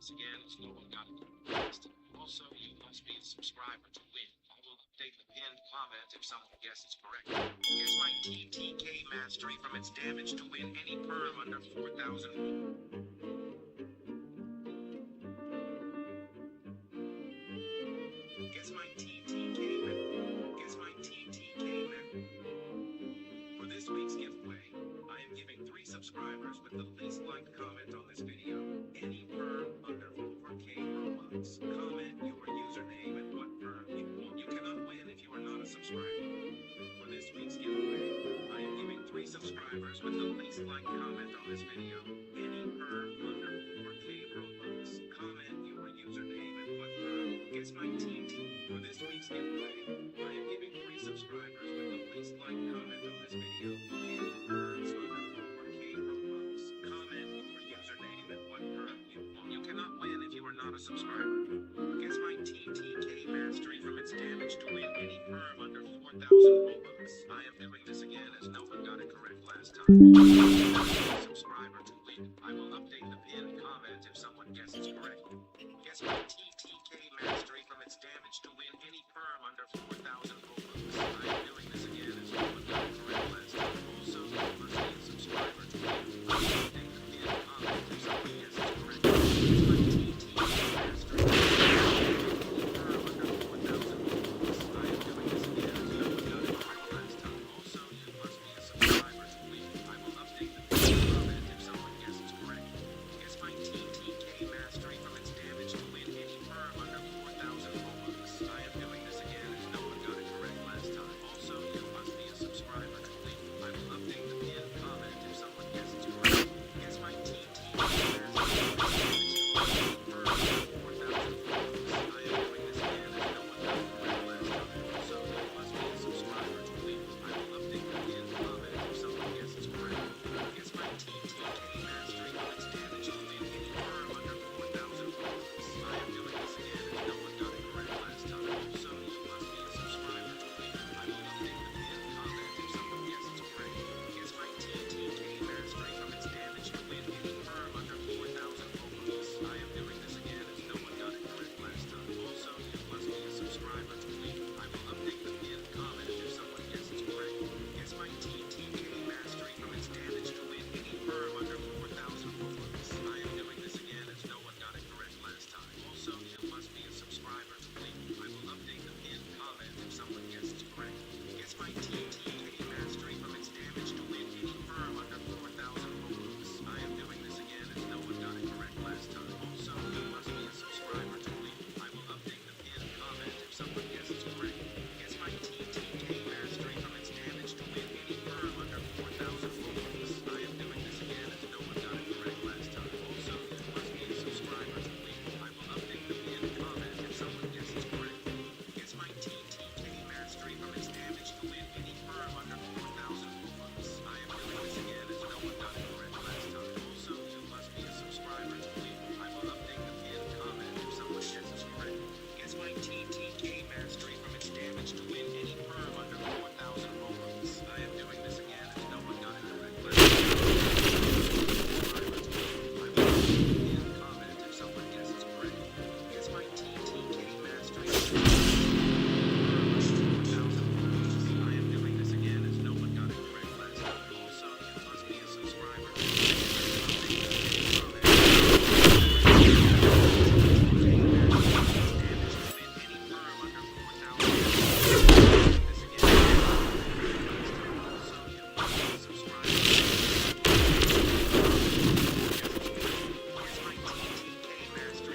this again as no one got it fast. Also, you must be a subscriber to win. I will update the pinned comment if someone guesses correct. Guess my TTK mastery from its damage to win any perm under 4,000. Guess my TTK Guess my TTK For this week's giveaway, I am giving 3 subscribers with the least liked comment on this video any perm under 4K Robux. Comment your username and what perm you want. You cannot win if you are not a subscriber. For this week's giveaway, I am giving 3 subscribers with the least liked comment on this video any perm under 4K Robux. Comment your username and what perm. Guess my TT. For this week's giveaway, I am giving 3 subscribers with the least liked comment on this video any perms under 4K Robux. Comment your username and what perm you want. You cannot win if you are not a subscriber. Guess my TTK mastery from its damage to win any perm under 4,000 Robux. I am doing this again as no one got it correct last time. Subscriber to win. I will update the pinned comment if someone guesses correct. Guess my TTK mastery from its damage to win any perm under 4,000 Robux. I am doing this again as no one got it correct last time. Also, you must be a subscriber to win. I will update the pinned comment if someone guesses correct. Guess my TTK mastery from its damage to win any perm under 4,000 Robux. I am doing this again as no one got it correct last time. Also, you must be a subscriber to win. I will update the pinned comment if someone guesses correct. Guess my TTK mastery from its damage to win any perm under 4,000 Robux. I am doing this again as no one got it correct last time. Also, you must be a subscriber to win. I will update the pinned comment if someone guesses correct. Guess my TTK mastery from its damage to win any perm under 4,000 Robux. I am doing this again as no one got it correct last time. Also, you must be a subscriber to win. I will update the pinned comment if someone guesses correct. Guess my TTK mastery from its damage to win any perm under 4,000 Robux. I am doing this again as no one got it correct last time. Also, you must be a subscriber to win. I will update the pinned comment if someone guesses correct. Guess my TTK mastery from its damage to win any perm under 4,000 Robux. I am doing this again as no one got it correct last time. Also, you must be a subscriber to win. I will update the pinned comment if someone guesses correct. Guess my TTK mastery from its damage to win any perm under 4,000 Robux. I am doing this again as no one got it correct last time. Also, you must be a subscriber to win. I will update the pinned comment if someone guesses correct. Guess my TTK mastery from its damage to win any perm under 4,000 Robux. I am doing this again as no one got it correct last time. Also, you must be a subscriber to win. I will update the pinned comment if someone guesses correct. Guess my TTK mastery from its damage to win any perm under 4,000 Robux. I am doing this again as no one got it correct last time. Also, you must be a subscriber to win. I will update the pinned comment if someone guesses correct. Guess my TTK mastery from its damage to win any perm under 4,000 Robux. I am doing this again as no one got it correct last time. Also, you must be a subscriber to win. I will update the pinned comment if someone guesses correct. Guess my TTK mastery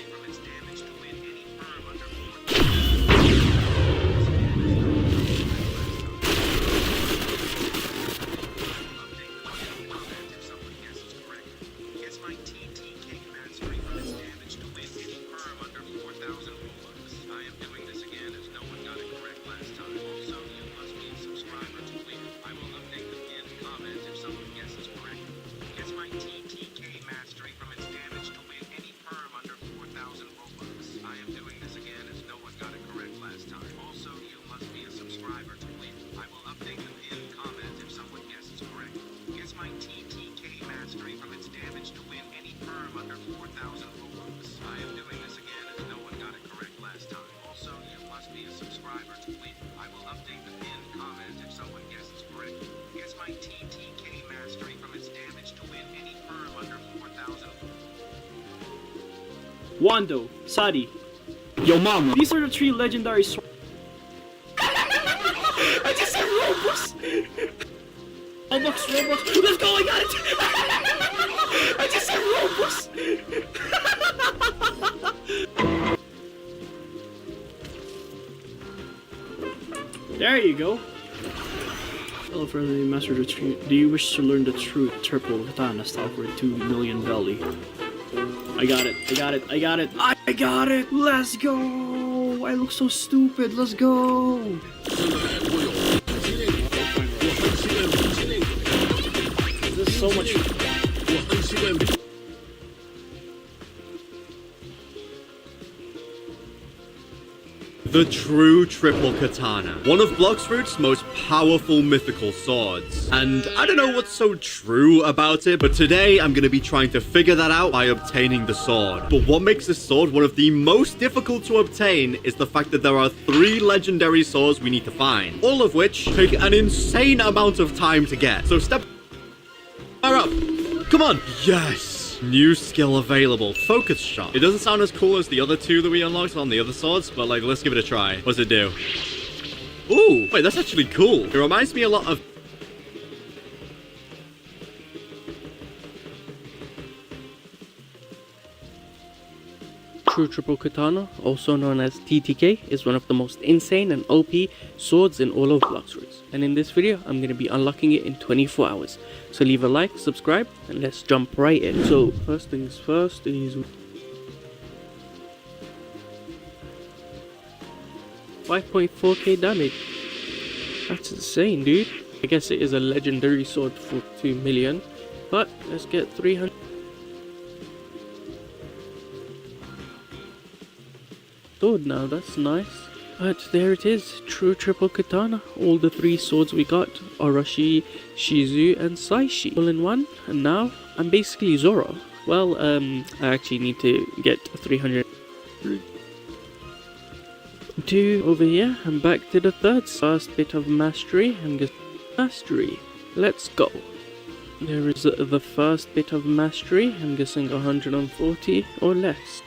from its damage to win any perm under 4,000 Robux. I am doing this again as no one got it correct last time. I will update the pinned comment if someone guesses correct. Guess my TTK mastery from its damage to win any perm under 4,000 Robux. I am doing this again as no one got it correct last time. Also, you must be a subscriber to win. I will update the pinned comment if someone guesses correct. Guess my TTK mastery from its damage to win any perm under 4,000 Robux. I am doing this again as no one got it correct last time. Also, you must be a subscriber to win. I will update the pinned comment if someone guesses correct. Guess my TTK mastery from its damage to win any Wando, Sadi. Yo, mama. These are the 3 legendary swords. I just said Robux! Robux. Let's go, I got it! I just said Robux! There you go. Hello, friendly master. Do you wish to learn the true triple katana style for 2 million belly? I got it. I got it. Let's go. I look so stupid. Let's go. This is so much. The true triple katana. One of Bloxroot's most powerful mythical swords. And I don't know what's so true about it, but today I'm going to be trying to figure that out by obtaining the sword. But what makes this sword one of the most difficult to obtain is the fact that there are 3 legendary swords we need to find. All of which take an insane amount of time to get. So step up. Come on. Yes. New skill available. Focus shot. It doesn't sound as cool as the other 2 that we unlocked on the other swords, but like, let's give it a try. What does it do? Ooh, wait, that's actually cool. It reminds me a lot of... True Triple Katana, also known as TTK, is one of the most insane and OP swords in all of Bloxroot. And in this video, I'm going to be unlocking it in 24 hours. So leave a like, subscribe, and let's jump right in. So first things first is 5.4k damage. That's insane, dude. I guess it is a legendary sword for 2 million, but let's get 300. Sword now, that's nice. But there it is, true triple katana. All the 3 swords we got, Arashi, Shizu and Saishi, all in one. And now I'm basically Zoro. Well, I actually need to get 300. 2 over here. I'm back to the first bit of mastery. I'm just mastery. Let's go. There is the first bit of mastery. I'm guessing 140 or less.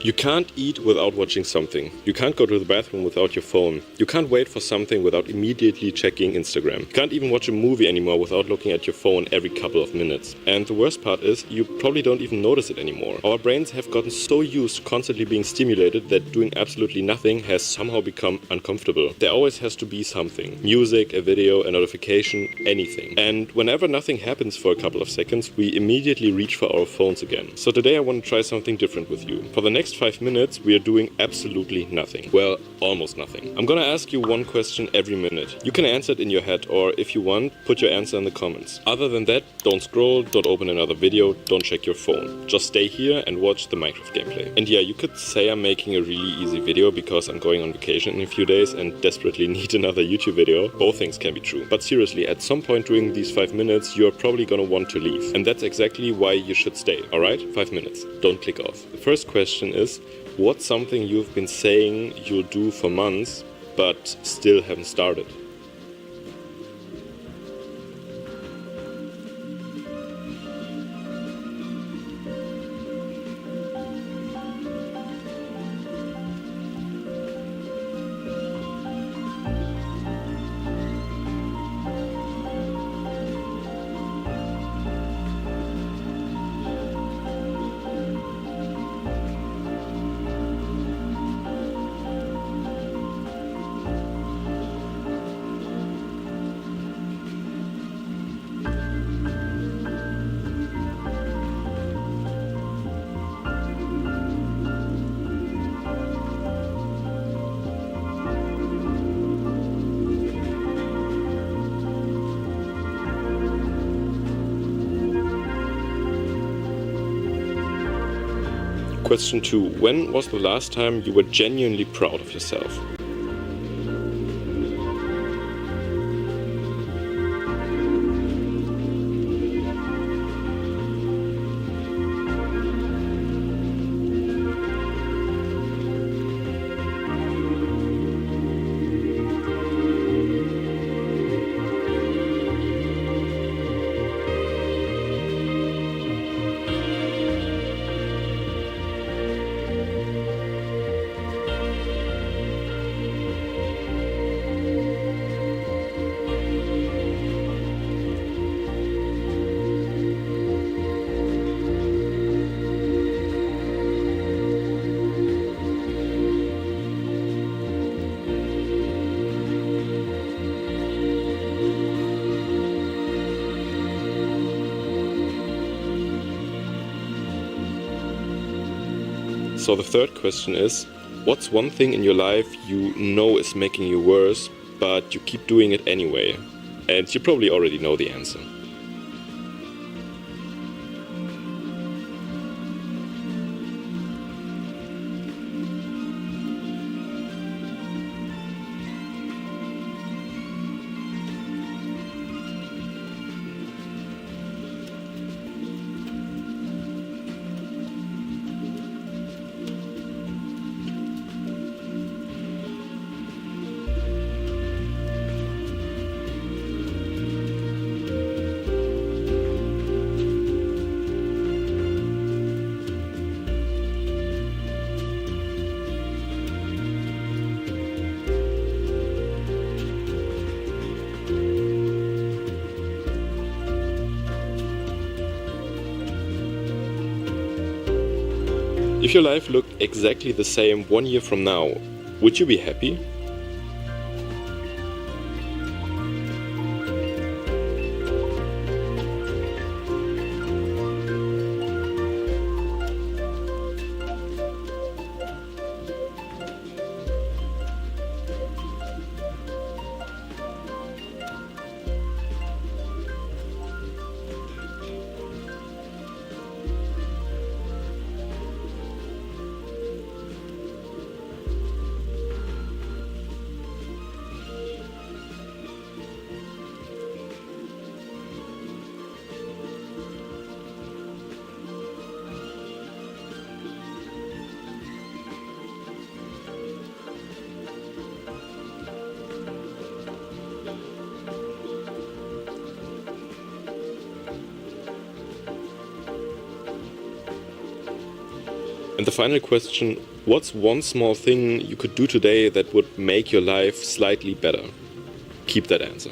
You can't eat without watching something. You can't go to the bathroom without your phone. You can't wait for something without immediately checking Instagram. You can't even watch a movie anymore without looking at your phone every couple of minutes. And the worst part is, you probably don't even notice it anymore. Our brains have gotten so used to constantly being stimulated that doing absolutely nothing has somehow become uncomfortable. There always has to be something. Music, a video, a notification, anything. And whenever nothing happens for a couple of seconds, we immediately reach for our phones again. So today I want to try something different with you. For the next 5 minutes, we are doing absolutely nothing. Well, almost nothing. I'm gonna ask you one question every minute. You can answer it in your head, or if you want, put your answer in the comments. Other than that, don't scroll, don't open another video, don't check your phone. Just stay here and watch the Minecraft gameplay. And yeah, you could say I'm making a really easy video because I'm going on vacation in a few days and desperately need another YouTube video. Both things can be true. But seriously, at some point during these 5 minutes, you're probably gonna want to leave. And that's exactly why you should stay, alright? 5 minutes. Don't click off. The first question is, what's something you've been saying you'll do for months, but still haven't started? Question 2. When was the last time you were genuinely proud of yourself? So the third question is, what's one thing in your life you know is making you worse, but you keep doing it anyway? And you probably already know the answer. If your life looked exactly the same 1 year from now, would you be happy? And the final question, what's one small thing you could do today that would make your life slightly better? Keep that answer.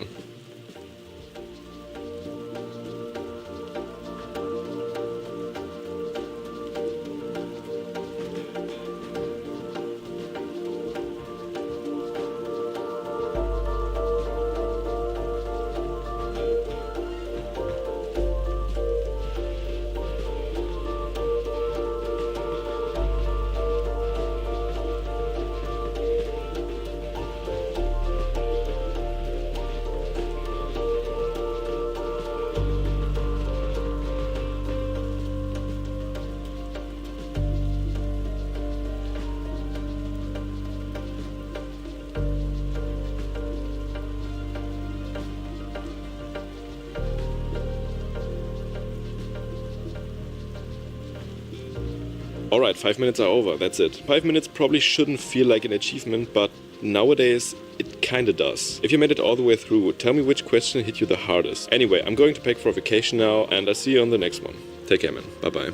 Alright, 5 minutes are over, that's it. 5 minutes probably shouldn't feel like an achievement, but nowadays it kinda does. If you made it all the way through, tell me which question hit you the hardest. Anyway, I'm going to pack for a vacation now, and I'll see you on the next one. Take care, man. Bye bye.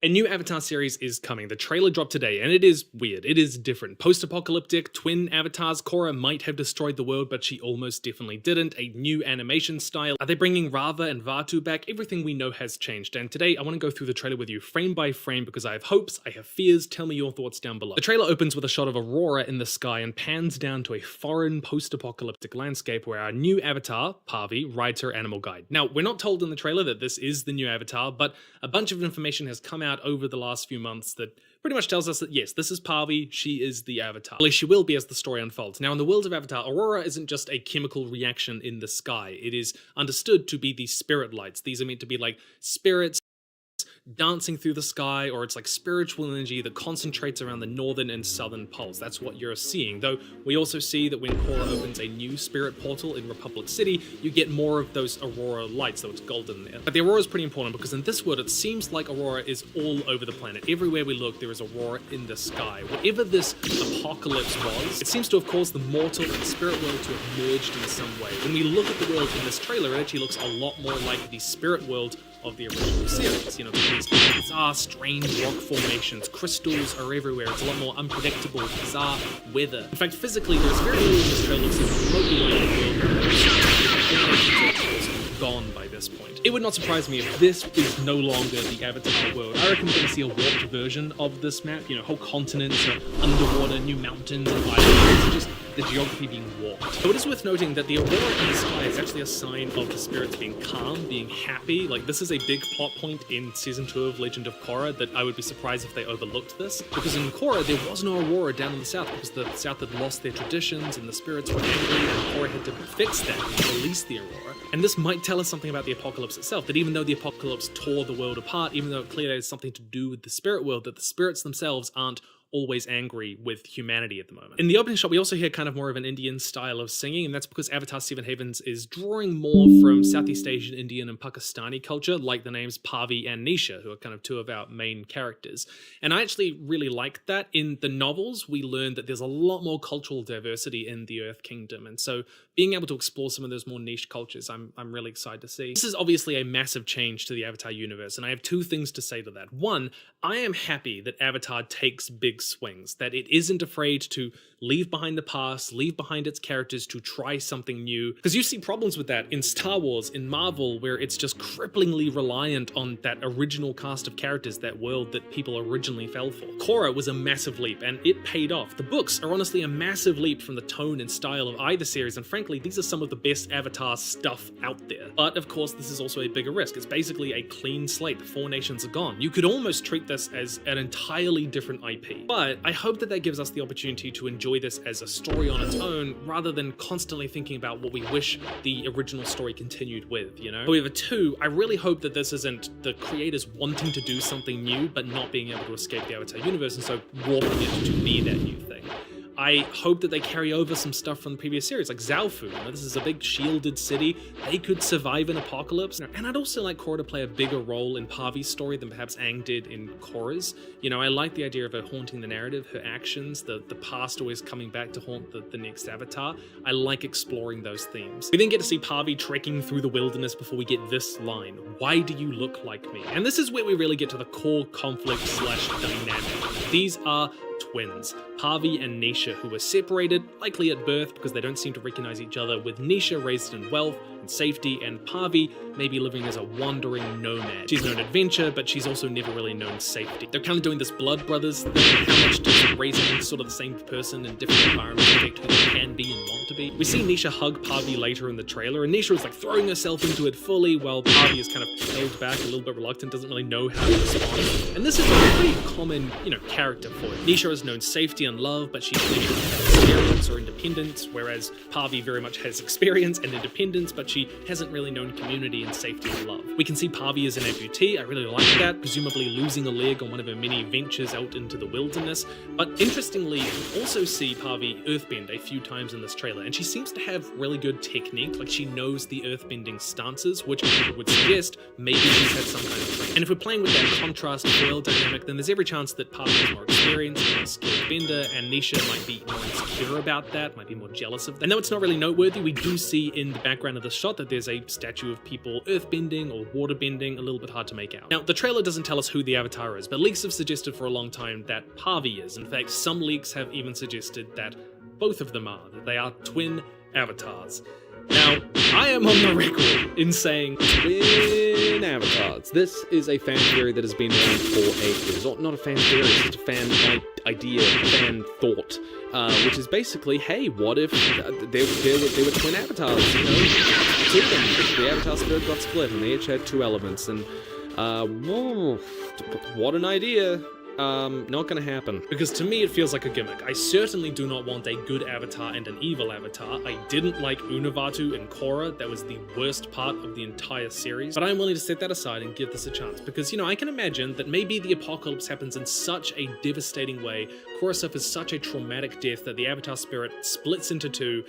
A new Avatar series is coming. The trailer dropped today, and it is weird. It is different. Post-apocalyptic, twin avatars. Korra might have destroyed the world, but she almost definitely didn't. A new animation style. Are they bringing Rava and Vaatu back? Everything we know has changed, and today I want to go through the trailer with you frame by frame because I have hopes, I have fears. Tell me your thoughts down below. The trailer opens with a shot of Aurora in the sky and pans down to a foreign post-apocalyptic landscape where our new avatar, Pavi, rides her animal guide. Now, we're not told in the trailer that this is the new avatar, but a bunch of information has come out over the last few months that pretty much tells us that yes, this is Pavi, she is the avatar. At least she will be as the story unfolds. Now in the world of Avatar, Aurora isn't just a chemical reaction in the sky. It is understood to be the spirit lights. These are meant to be like spirits dancing through the sky, or it's like spiritual energy that concentrates around the northern and southern poles. That's what you're seeing, though we also see that when Korra opens a new spirit portal in Republic City, you get more of those Aurora lights, though it's golden there. But the Aurora is pretty important because in this world it seems like Aurora is all over the planet. Everywhere we look there is Aurora in the sky. Whatever this apocalypse was, it seems to have caused the mortal and spirit world to have merged in some way. When we look at the world in this trailer, it actually looks a lot more like the spirit world of the original series. You know, these bizarre, strange rock formations, crystals are everywhere. It's a lot more unpredictable, bizarre weather. In fact, physically, there's very little in this trailer looks remotely like a world gone by this point. It would not surprise me if this is no longer the Avatar world. I reckon we're going to see a warped version of this map. You know, whole continents are underwater, new mountains and islands. It's just the geography being warped. So it is worth noting that the Aurora in the sky is actually a sign of the spirits being calm, being happy. Like, this is a big plot point in Season 2 of Legend of Korra that I would be surprised if they overlooked this. Because in Korra, there was no Aurora down in the south because the south had lost their traditions and the spirits were angry, and Korra had to fix that and release the Aurora. And this might tell us something about the apocalypse itself, that even though the apocalypse tore the world apart, even though it clearly has something to do with the spirit world, that the spirits themselves aren't always angry with humanity at the moment. In the opening shot, we also hear kind of more of an Indian style of singing, and that's because Avatar 7 Havens is drawing more from Southeast Asian, Indian, and Pakistani culture, like the names Pavi and Nisha, who are kind of two of our main characters. And I actually really like that. In the novels, we learn that there's a lot more cultural diversity in the Earth Kingdom, and so being able to explore some of those more niche cultures, I'm really excited to see. This is obviously a massive change to the Avatar universe, and I have two things to say to that. One, I am happy that Avatar takes big swings, that it isn't afraid to leave behind the past, leave behind its characters to try something new. Because you see problems with that in Star Wars, in Marvel, where it's just cripplingly reliant on that original cast of characters, that world that people originally fell for. Korra was a massive leap, and it paid off. The books are honestly a massive leap from the tone and style of either series, and frankly, these are some of the best Avatar stuff out there. But of course, this is also a bigger risk. It's basically a clean slate. The Four Nations are gone. You could almost treat this as an entirely different IP. But I hope that gives us the opportunity to enjoy this as a story on its own, rather than constantly thinking about what we wish the original story continued with, you know? However, too, I really hope that this isn't the creators wanting to do something new, but not being able to escape the Avatar universe, and so warping it to be that new thing. I hope that they carry over some stuff from the previous series, like Zaofu. You know, this is a big shielded city. They could survive an apocalypse. And I'd also like Korra to play a bigger role in Pavi's story than perhaps Aang did in Korra's. You know, I like the idea of her haunting the narrative, her actions, the past always coming back to haunt the next Avatar. I like exploring those themes. We then get to see Pavi trekking through the wilderness before we get this line: "Why do you look like me?" And this is where we really get to the core conflict / dynamic. These are twins, Pavi and Nisha, who were separated, likely at birth because they don't seem to recognize each other, with Nisha raised in wealth and safety, and Pavi maybe living as a wandering nomad. She's known adventure, but she's also never really known safety. They're kind of doing this blood brothers thing. How much does raising sort of the same person in different environments affect who they can be and want to be? We see Nisha hug Pavi later in the trailer, and Nisha is like throwing herself into it fully, while Pavi is kind of held back, a little bit reluctant, doesn't really know how to respond. And this is a pretty common, you know, character for it. Nisha has known safety and love, but she clearly doesn't have experience or independence, whereas Pavi very much has experience and independence, but she hasn't really known community and safety and love. We can see Pavi as an amputee. I really like that, presumably losing a leg on one of her many ventures out into the wilderness. But interestingly, we also see Pavi earthbend a few times in this trailer, and she seems to have really good technique, like she knows the earthbending stances, which would suggest maybe she's had some kind of training. And if we're playing with that contrast foil dynamic, then there's every chance that Pavi is more experienced, more skilled bender, and Nisha might be more insecure about that, might be more jealous of that. And though it's not really noteworthy, we do see in the background of the shot that there's a statue of people earthbending or waterbending, a little bit hard to make out. Now, the trailer doesn't tell us who the Avatar is, but leaks have suggested for a long time that Pavi is. In fact, some leaks have even suggested that both of them are, that they are twin avatars. Now, I am on the record in saying twin avatars. This is a fan theory that has been around for ages. Not a fan theory, it's just a fan idea, fan thought, which is basically, hey, what if there were twin avatars, you know, two of them, the Avatar spirit got split and they each had two elements, and what an idea. Not gonna happen. Because to me it feels like a gimmick. I certainly do not want a good avatar and an evil avatar. I didn't like Unavatu and Korra. That was the worst part of the entire series. But I'm willing to set that aside and give this a chance. Because, you know, I can imagine that maybe the apocalypse happens in such a devastating way, Korra suffers such a traumatic death that the avatar spirit splits into two,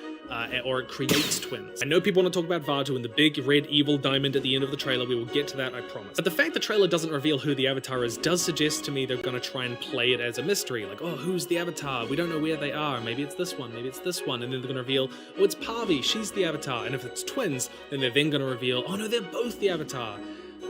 or it creates twins. I know people want to talk about Vaatu and the big red evil diamond at the end of the trailer. We will get to that, I promise. But the fact the trailer doesn't reveal who the avatar is does suggest to me they're gonna try and play it as a mystery. Like, oh, who's the avatar? We don't know where they are. Maybe it's this one, maybe it's this one. And then they're gonna reveal, oh, it's Pavi, she's the avatar. And if it's twins, then they're then gonna reveal, oh no, they're both the avatar.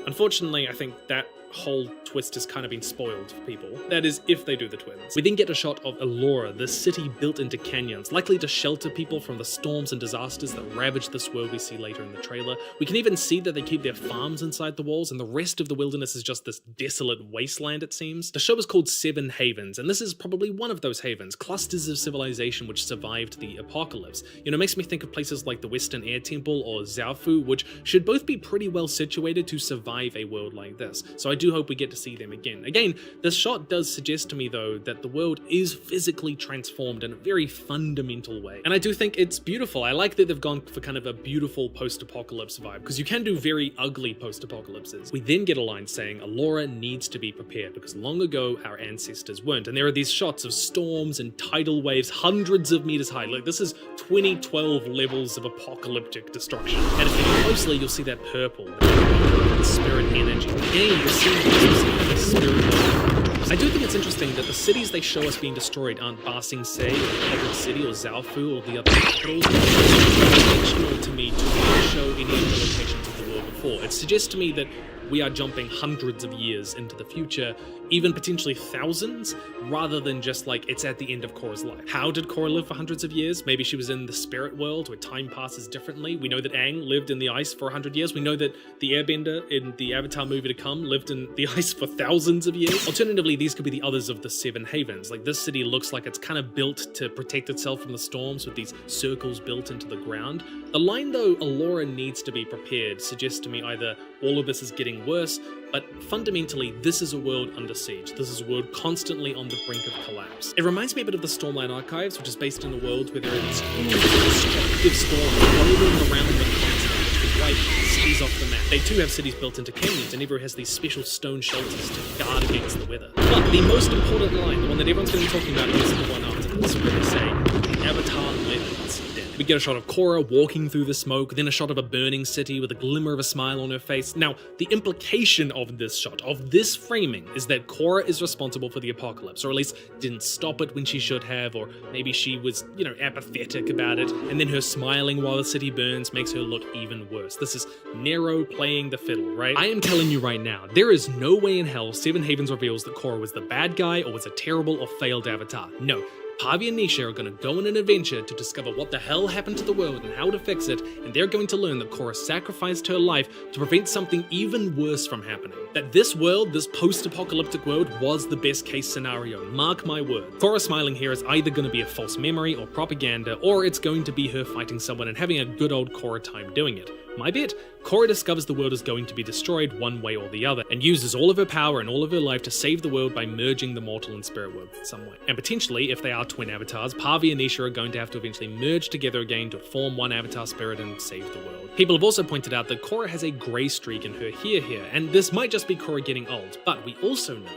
Unfortunately, I think that whole twist has kind of been spoiled for people. That is, if they do the twins. We then get a shot of Elora, the city built into canyons, likely to shelter people from the storms and disasters that ravage this world we see later in the trailer. We can even see that they keep their farms inside the walls, and the rest of the wilderness is just this desolate wasteland, it seems. The show is called Seven Havens, and this is probably one of those havens, clusters of civilization which survived the apocalypse. You know, it makes me think of places like the Western Air Temple or Zaofu, which should both be pretty well situated to survive a world like this. So I do hope we get to see them again. Again, this shot does suggest to me though that the world is physically transformed in a very fundamental way. And I do think it's beautiful. I like that they've gone for kind of a beautiful post-apocalypse vibe, because you can do very ugly post-apocalypses. We then get a line saying Elora needs to be prepared because long ago our ancestors weren't. And there are these shots of storms and tidal waves hundreds of meters high. Like, this is 2012 levels of apocalyptic destruction. And if you look closely, you'll see that purple, the spirit energy. Again, you're seeing the spirit. I do think it's interesting that the cities they show us being destroyed aren't Ba Sing Se, or Public City, or Zaofu, or the other capitals. It's intentional to me to not show any of the locations of the world before. It suggests to me that we are jumping hundreds of years into the future, even potentially thousands, rather than just like it's at the end of Korra's life. How did Korra live for hundreds of years? Maybe she was in the spirit world where time passes differently. We know that Aang lived in the ice for 100 years. We know that the Airbender in the Avatar movie to come lived in the ice for thousands of years. Alternatively, these could be the others of the Seven Havens. Like, this city looks like it's kind of built to protect itself from the storms with these circles built into the ground. The line though, Elora needs to be prepared, suggests to me either all of this is getting worse, but fundamentally, this is a world under siege. This is a world constantly on the brink of collapse. It reminds me a bit of the Stormlight Archives, which is based in a world where there are these huge destructive storms rolling around the continent, which could wipe cities off the map. They too have cities built into canyons, and everyone has these special stone shelters to guard against the weather. But the most important line, the one that everyone's going to be talking about, is the one after this, where they say, the Avatar lives. We get a shot of Korra walking through the smoke, then a shot of a burning city with a glimmer of a smile on her face. Now, the implication of this shot, of this framing, is that Korra is responsible for the apocalypse, or at least didn't stop it when she should have, or maybe she was, apathetic about it, and then her smiling while the city burns makes her look even worse. This is Nero playing the fiddle, right? I am telling you right now, there is no way in hell Seven Havens reveals that Korra was the bad guy or was a terrible or failed avatar. No. Pavi and Nisha are going to go on an adventure to discover what the hell happened to the world and how to fix it, and they're going to learn that Korra sacrificed her life to prevent something even worse from happening. That this world, this post-apocalyptic world, was the best case scenario, mark my words. Korra smiling here is either going to be a false memory or propaganda, or it's going to be her fighting someone and having a good old Korra time doing it. My bet, Korra discovers the world is going to be destroyed one way or the other, and uses all of her power and all of her life to save the world by merging the mortal and spirit world in some way. And potentially, if they are twin avatars, Pavi and Nisha are going to have to eventually merge together again to form one avatar spirit and save the world. People have also pointed out that Korra has a grey streak in her hair here, and this might just be Korra getting old, but we also know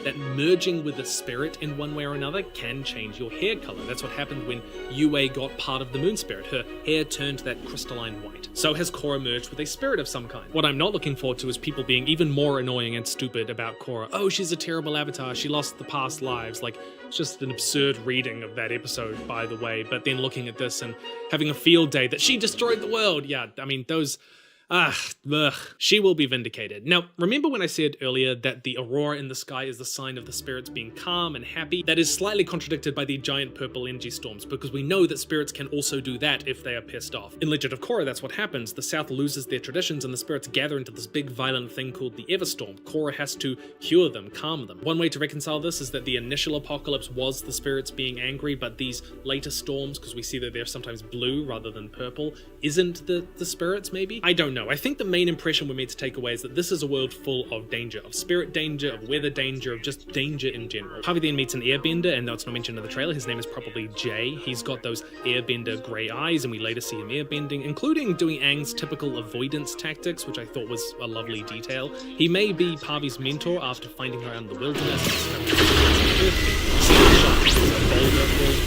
that merging with a spirit in one way or another can change your hair color. That's what happened when Yue got part of the moon spirit. Her hair turned that crystalline white. So has Korra merged with a spirit of some kind. What I'm not looking forward to is people being even more annoying and stupid about Korra. Oh, she's a terrible avatar. She lost the past lives. Like, it's just an absurd reading of that episode, by the way. But then looking at this and having a field day that she destroyed the world. Yeah, I mean, those... She will be vindicated. Now, remember when I said earlier that the aurora in the sky is the sign of the spirits being calm and happy? That is slightly contradicted by the giant purple energy storms, because we know that spirits can also do that if they are pissed off. In Legend of Korra, that's what happens. The South loses their traditions and the spirits gather into this big violent thing called the Everstorm. Korra has to cure them, calm them. One way to reconcile this is that the initial apocalypse was the spirits being angry, but these later storms, because we see that they're sometimes blue rather than purple, isn't the spirits maybe? I don't know. I think the main impression we're meant to take away is that this is a world full of danger, of spirit danger, of weather danger, of just danger in general. Pavi then meets an airbender, and though it's not mentioned in the trailer, his name is probably Jay. He's got those airbender grey eyes, and we later see him airbending, including doing Aang's typical avoidance tactics, which I thought was a lovely detail. He may be Pavi's mentor after finding her out in the wilderness. From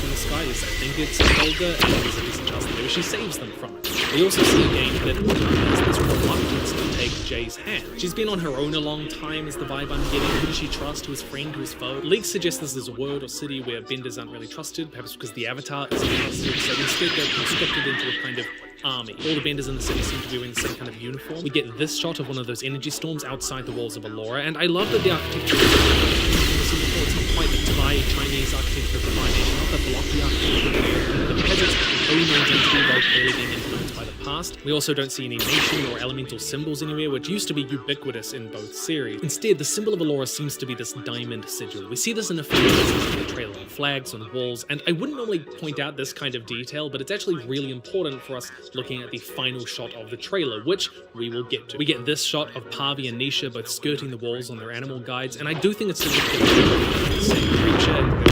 the sky, I think it's a boulder, and there's a decent chance that maybe she saves them from it. We also see again that there's this reluctance to take Jay's hand. She's been on her own a long time is the vibe I'm getting. Who does she trust? Who is friend? Who is foe? Leaks suggest this is a world or city where benders aren't really trusted, perhaps because the Avatar isn't trusted, so instead they're conscripted into a kind of army. All the benders in the city seem to be wearing the same kind of uniform. We get this shot of one of those energy storms outside the walls of Allura, and I love that the architecture it's not quite the Thai Chinese architecture of the Thai nation, not the blocky architecture, but because it's own identity while clearly being influenced by the past. We also don't see any nation or elemental symbols anywhere, which used to be ubiquitous in both series. Instead, the symbol of Allura seems to be this diamond sigil. We see this in a few places in the trailer, on flags, on walls, and I wouldn't normally point out this kind of detail, but it's actually really important for us looking at the final shot of the trailer, which we will get to. We get this shot of Pavi and Nisha both skirting the walls on their animal guides, and I do think it's significant the same creature.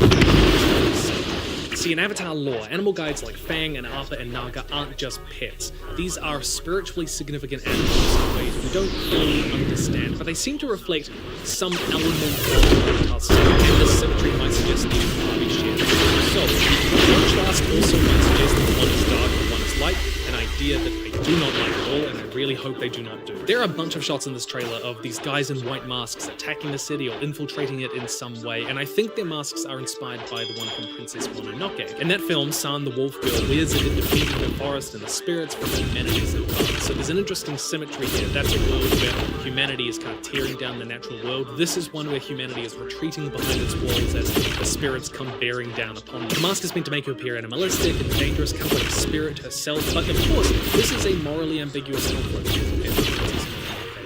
See, in Avatar lore, animal guides like Fang and Appa and Naga aren't just pets. These are spiritually significant animals in ways we don't fully understand, but they seem to reflect some element of Avatar's soul, and this symmetry might suggest Nisha and Pavi share so, contrast also might suggest that one is dark and one is light, an idea that I do not like at all, and I really hope they do not do. There are a bunch of shots in this trailer of these guys in white masks attacking the city or infiltrating it in some way, and I think their masks are inspired by the one from Princess Mononoke. In that film, San the Wolf Girl wears it in defeating the forest and the spirits from humanity's advance. So there's an interesting symmetry here. That's a world where humanity is kind of tearing down the natural world. This is one where humanity is retreating behind its walls as the spirits come bearing down upon them. The mask is meant to make her appear animalistic and dangerous, kind of like a spirit herself, but of course, this is a morally ambiguous conflict.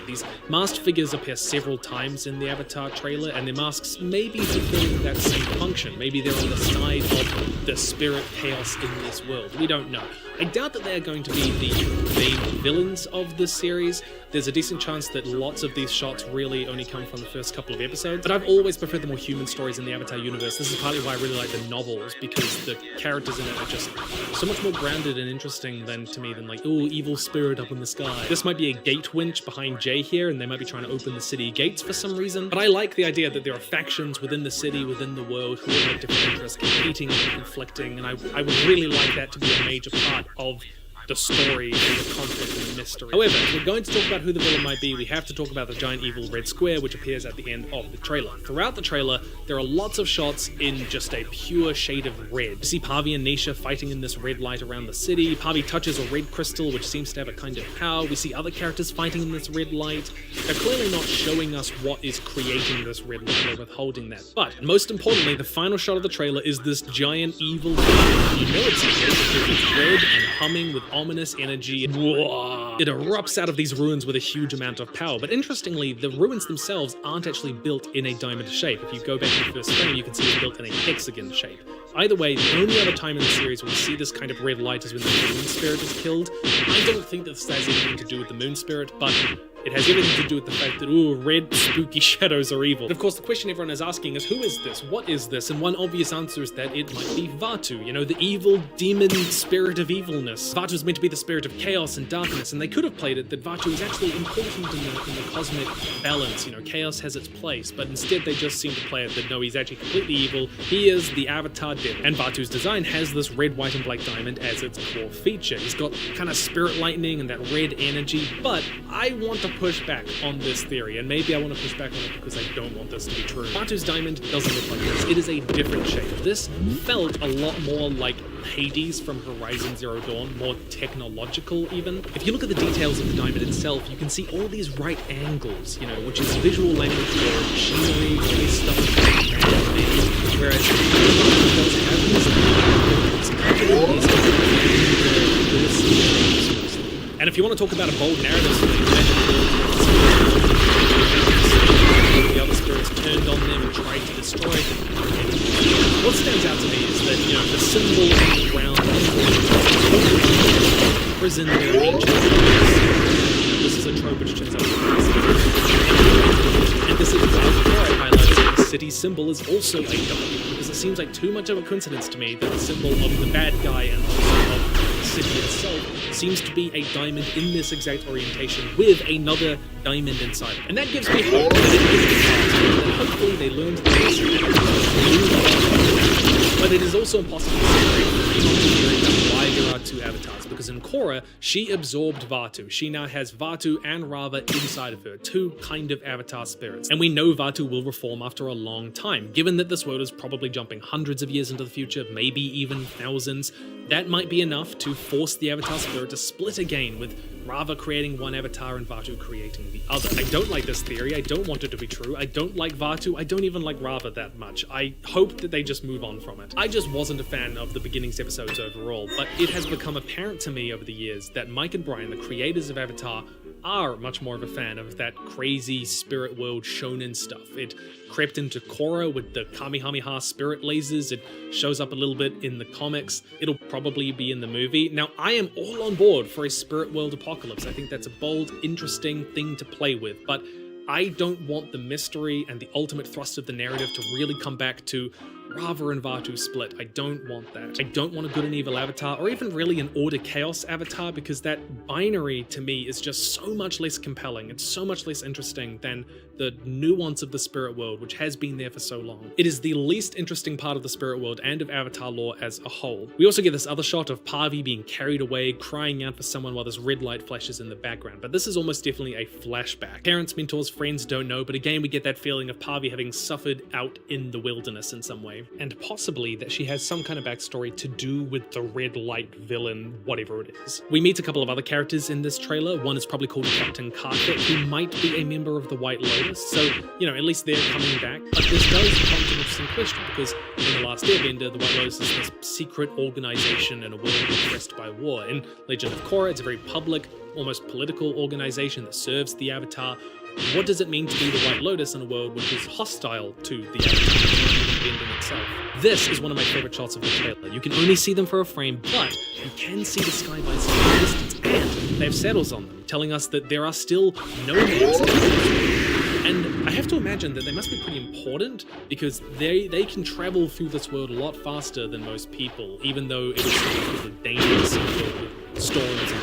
These masked figures appear several times in the Avatar trailer, and their masks may be fulfilling that same function. Maybe they're on the side of the spirit chaos in this world. We don't know. I doubt that they are going to be the main villains of this series, there's a decent chance that lots of these shots really only come from the first couple of episodes, but I've always preferred the more human stories in the Avatar universe. This is partly why I really like the novels, because the characters in it are just so much more grounded and interesting than like, oh, evil spirit up in the sky. This might be a gate winch behind Jay here, and they might be trying to open the city gates for some reason, but I like the idea that there are factions within the city, within the world, who all have different interests, competing and conflicting, and I would really like that to be a major part of the story and the conflict and the mystery. However, if we're going to talk about who the villain might be, we have to talk about the giant evil red square which appears at the end of the trailer. Throughout the trailer, there are lots of shots in just a pure shade of red. You see Pavi and Nisha fighting in this red light around the city. Pavi touches a red crystal which seems to have a kind of power. We see other characters fighting in this red light. They're clearly not showing us what is creating this red light, they're withholding that. But, most importantly, the final shot of the trailer is this giant evil demon. You know it's evil because it's red and humming with ominous energy. It erupts out of these ruins with a huge amount of power. But interestingly, the ruins themselves aren't actually built in a diamond shape. If you go back to the first frame, you can see it's built in a hexagon shape. Either way, the only other time in the series when we see this kind of red light is when the moon spirit is killed. I don't think that this has anything to do with the moon spirit, but it has everything to do with the fact that, ooh, red spooky shadows are evil. Of course, the question everyone is asking is, who is this? What is this? And one obvious answer is that it might be Vaatu, you know, the evil demon spirit of evilness. Vaatu is meant to be the spirit of chaos and darkness, and they could have played it that Vaatu is actually important in the cosmic balance. You know, chaos has its place, but instead they just seem to play it that no, he's actually completely evil. He is the Avatar devil. And Vaatu's design has this red, white, and black diamond as its core feature. He's got kind of spirit lightning and that red energy, but I want to push back on this theory, and maybe I want to push back on it because I don't want this to be true. Vaatu's diamond doesn't look like this. It is a different shape. This felt a lot more like Hades from Horizon Zero Dawn, more technological even. If you look at the details of the diamond itself, you can see all these right angles, you know, which is visual language for machinery, all this stuff, whereas it does have this, it's covered in these. And if you want to talk about a bold narrative, the other spirits turned on them and tried to destroy them. What stands out to me is that, you know, the symbol on the ground prison their ancient cities. This is a trope which turns out to be and this is why I highlighted that the city's symbol is also a diamond, because it seems like too much of a coincidence to me that the symbol of the bad guy and also of the city itself seems to be a diamond in this exact orientation with another diamond inside. And that gives me hope that it is the past, and hopefully they learned the lesson and move on. But it is also impossible to separate why there are two avatars, because in Korra, she absorbed Vaatu. She now has Vaatu and Raava inside of her, two kind of avatar spirits. And we know Vaatu will reform after a long time. Given that this world is probably jumping hundreds of years into the future, maybe even thousands, that might be enough to force the avatar spirit to split again, with Raava creating one avatar and Vaatu creating the other. I don't like this theory. I don't want it to be true. I don't like Vaatu. I don't even like Raava that much. I hope that they just move on from it. I just wasn't a fan of the beginnings episodes overall, but it has become apparent to me over the years that Mike and Brian, the creators of Avatar, are much more of a fan of that crazy spirit world shonen stuff. It crept into Korra with the Kamehameha spirit lasers. It shows up a little bit in the comics. It'll probably be in the movie. Now, I am all on board for a spirit world apocalypse. I think that's a bold, interesting thing to play with, but I don't want the mystery and the ultimate thrust of the narrative to really come back to Raava and Vaatu split. I don't want that. I don't want a good and evil avatar, or even really an order chaos avatar, because that binary to me is just so much less compelling. It's so much less interesting than the nuance of the spirit world, which has been there for so long. It is the least interesting part of the spirit world and of Avatar lore as a whole. We also get this other shot of Pavi being carried away, crying out for someone while this red light flashes in the background, but this is almost definitely a flashback. Parents, mentors, friends don't know, but again we get that feeling of Pavi having suffered out in the wilderness in some way, and possibly that she has some kind of backstory to do with the red light villain, whatever it is. We meet a couple of other characters in this trailer. One is probably called Captain Karthik, who might be a member of the White Lotus. So, you know, at least they're coming back. But this does prompt an interesting question, because in The Last Airbender, the White Lotus is this secret organization in a world oppressed by war. In Legend of Korra, it's a very public, almost political organization that serves the Avatar. What does it mean to be the White Lotus in a world which is hostile to the Avatar in itself? This is one of my favorite shots of the trailer. You can only see them for a frame, but you can see the sky by some distance. And they have saddles on them, telling us that there are still nomads. And I have to imagine that they must be pretty important because they can travel through this world a lot faster than most people, even though it is completely dangerous and filled with storms and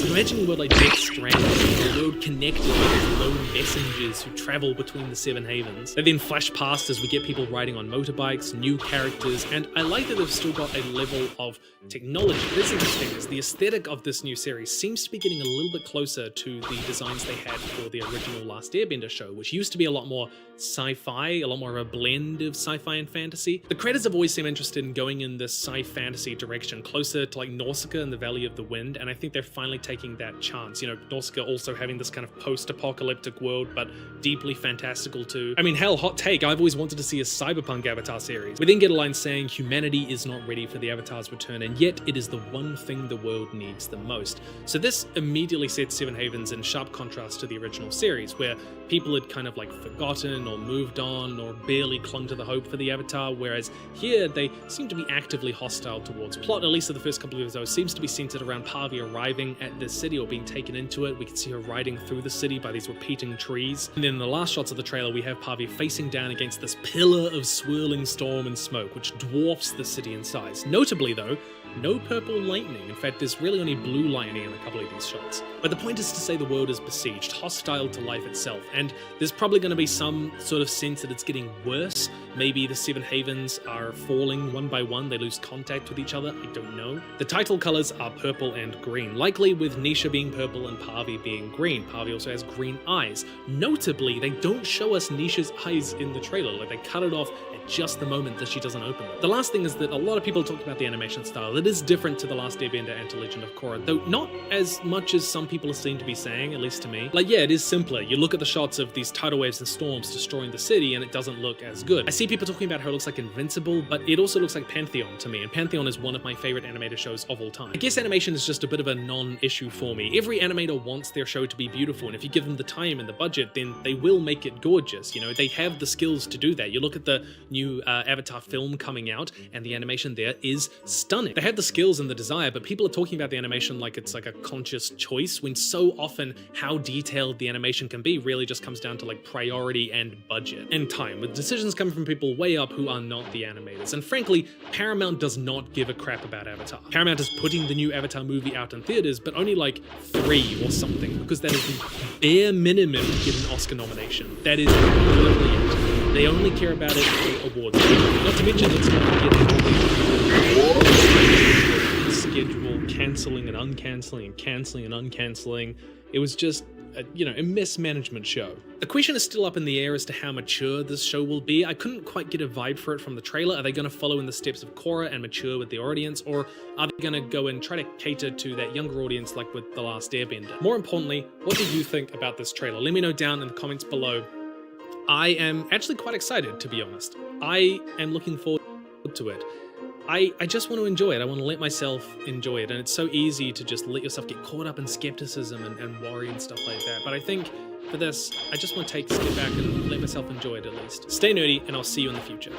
so imagine a world like Death Stranding, a world connected with lone messengers who travel between the Seven Havens. They then flash past as we get people riding on motorbikes, new characters, and I like that they've still got a level of technology. That's interesting, is the aesthetic of this new series seems to be getting a little bit closer to the designs they had for the original Last Airbender show, which used to be a lot more sci-fi, a lot more of a blend of sci-fi and fantasy. The creators have always seemed interested in going in this sci-fantasy direction, closer to like Nausicaa and the Valley of the Wind, and I think they're finally taking that chance. You know, Nausicaa also having this kind of post-apocalyptic world, but deeply fantastical too. I mean, hell, hot take, I've always wanted to see a cyberpunk Avatar series. We then get a line saying humanity is not ready for the Avatar's return, and yet it is the one thing the world needs the most. So this immediately sets Seven Havens in sharp contrast to the original series, where people had kind of like forgotten or moved on or barely clung to the hope for the Avatar, whereas here they seem to be actively hostile towards plot. At least for the first couple of episodes seems to be centered around Pavi arriving at the city or being taken into it. We can see her riding through the city by these repeating trees. And then in the last shots of the trailer, we have Pavi facing down against this pillar of swirling storm and smoke, which dwarfs the city in size. Notably though, no purple lightning. In fact, there's really only blue lightning in a couple of these shots. But the point is to say the world is besieged, hostile to life itself, and there's probably going to be some sort of sense that it's getting worse. Maybe the Seven Havens are falling one by one, they lose contact with each other, I don't know. The title colors are purple and green, likely with Nisha being purple and Pavi being green. Pavi also has green eyes. Notably, they don't show us Nisha's eyes in the trailer, like they cut it off at just the moment that she doesn't open them. The last thing is that a lot of people talked about the animation style. It is different to The Last Airbender and to Legend of Korra, though not as much as some people seem to be saying, at least to me. Like, yeah, it is simpler. You look at the shots of these tidal waves and storms destroying the city and it doesn't look as good. I see people talking about how it looks like Invincible, but it also looks like Pantheon to me, and Pantheon is one of my favorite animated shows of all time. I guess animation is just a bit of a non-issue for me. Every animator wants their show to be beautiful, and if you give them the time and the budget, then they will make it gorgeous. You know, they have the skills to do that. You look at the new Avatar film coming out, and the animation there is stunning. They have the skills and the desire, but people are talking about the animation like it's like a conscious choice, when so often how detailed the animation can be really just comes down to like priority and budget and time, with decisions coming from people way up who are not the animators. And frankly, Paramount does not give a crap about Avatar. Paramount is putting the new Avatar movie out in theaters, but only like 3 or something, because that is the bare minimum to get an Oscar nomination. That is literally it. They only care about it for awards. Not to mention it's going to get schedule cancelling and uncancelling and cancelling and uncancelling. It was just a mismanagement show. The question is still up in the air as to how mature this show will be. I couldn't quite get a vibe for it from the trailer. Are they going to follow in the steps of Korra and mature with the audience, or are they going to go and try to cater to that younger audience like with The Last Airbender? More importantly, what do you think about this trailer? Let me know down in the comments below. I am actually quite excited, to be honest. I am looking forward to it. I just want to enjoy it. I want to let myself enjoy it. And it's so easy to just let yourself get caught up in skepticism and worry and stuff like that. But I think for this, I just want to take a step back and let myself enjoy it at least. Stay nerdy, and I'll see you in the future.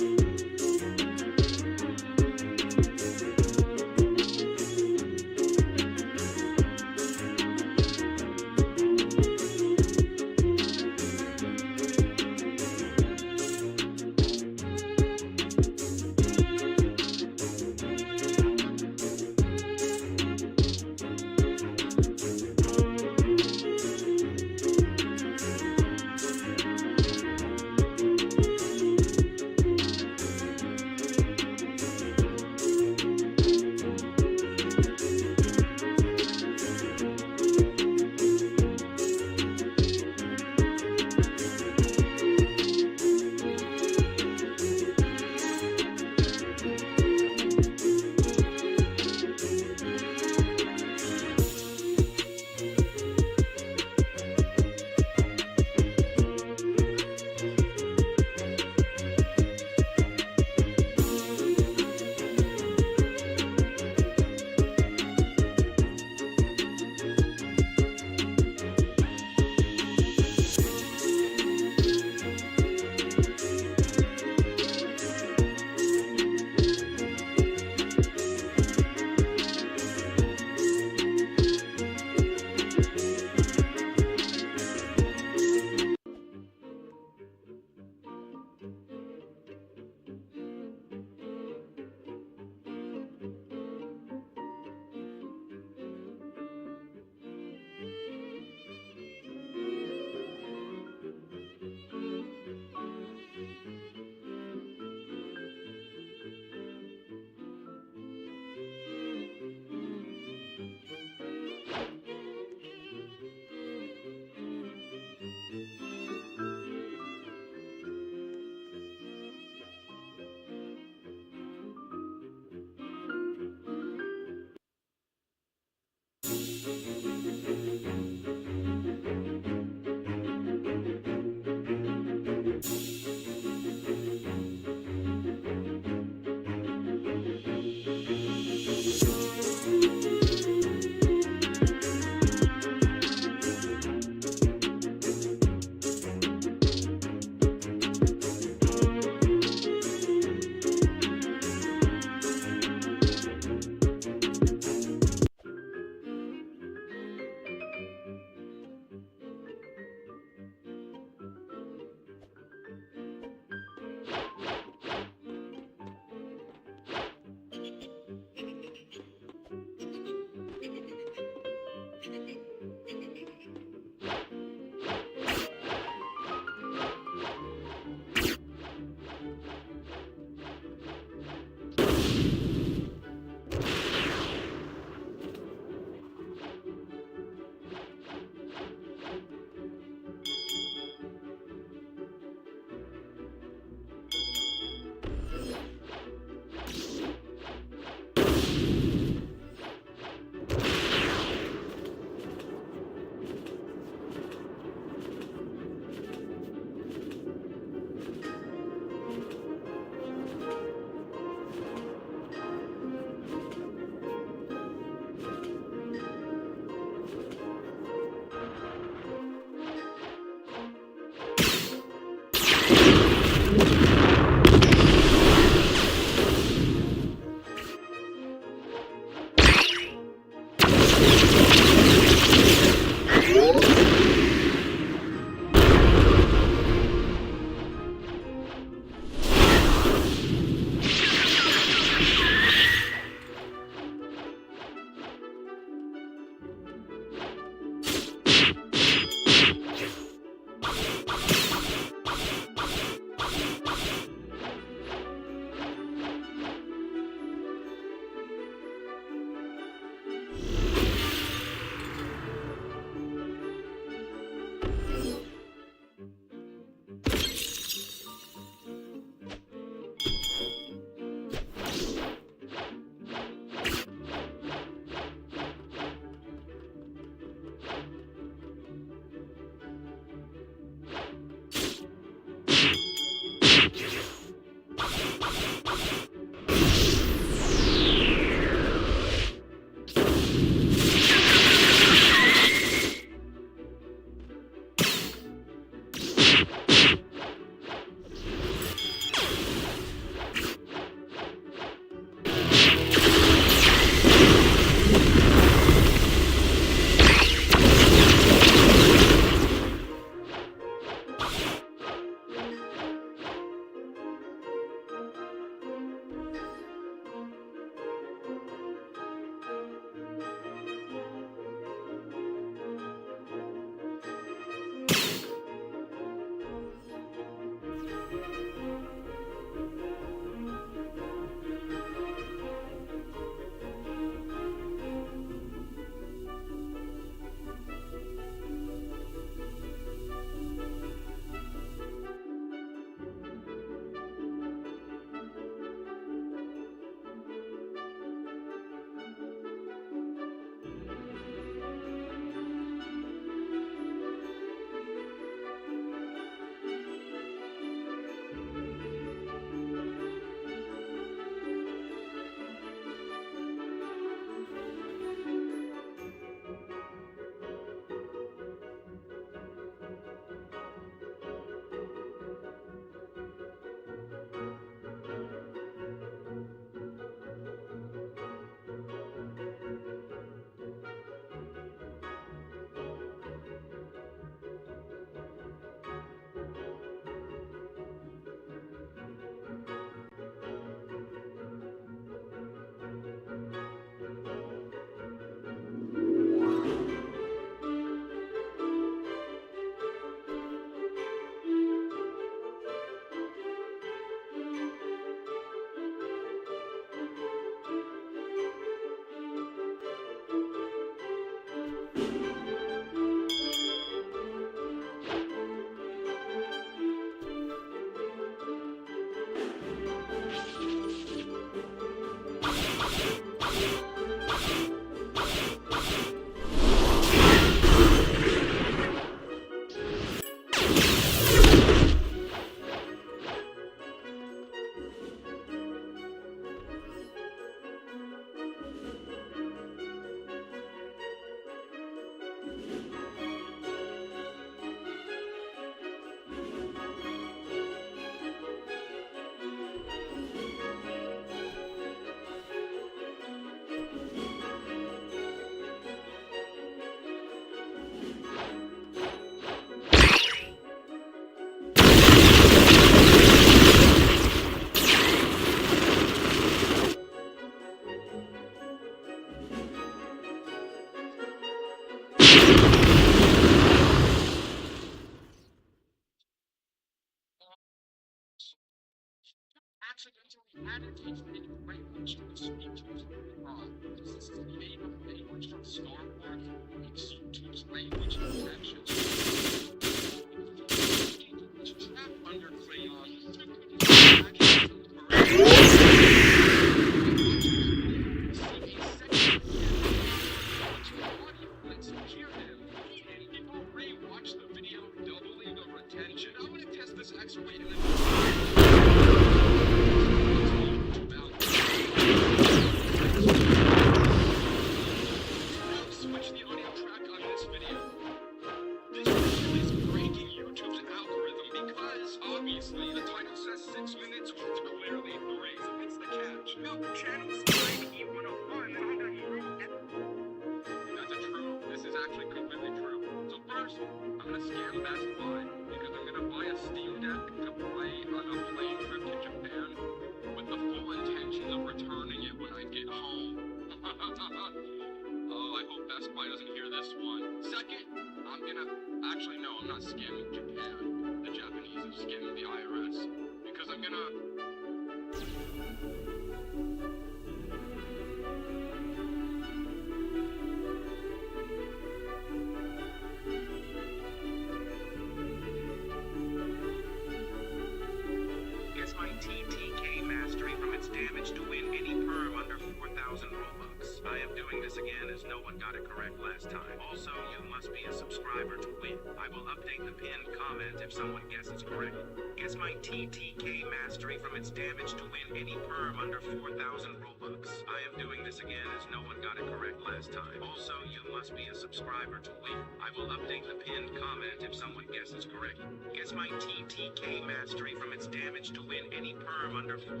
Gets my TTK mastery from its damage to win any perm under 4,000 Robux. I am doing this again as no one got it correct last time. Also, you must be a subscriber to win. I will update the pinned comment if someone guesses correct. Gets my TTK mastery from its damage to win any perm under 4,000 Robux. I am doing this again as no one got it correct last time. Also, you must be a subscriber to win. I will update the pinned comment if someone guesses correct. Gets my TTK mastery from its damage to win any perm under 4,000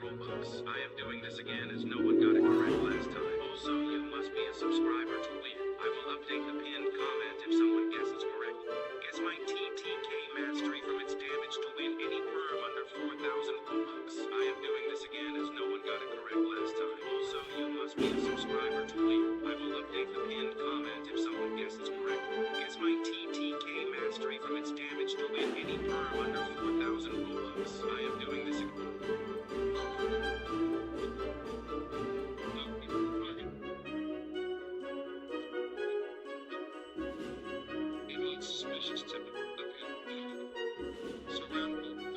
Robux. I am doing this again as no one got it correct last time. Also, you must be a subscriber to win. I will update the pinned comment if someone guesses correct. Gets my TTK mastery from its damage to win any perm under 4,000 Robux. I am doing this again as no one got it correct last time. Also, you must be a subscriber to win. I will update the pinned comment if someone guesses correct. Gets my TTK mastery from its damage to win any perm under 4,000 Robux. I am doing this again. Suspicious typical. Surrounded with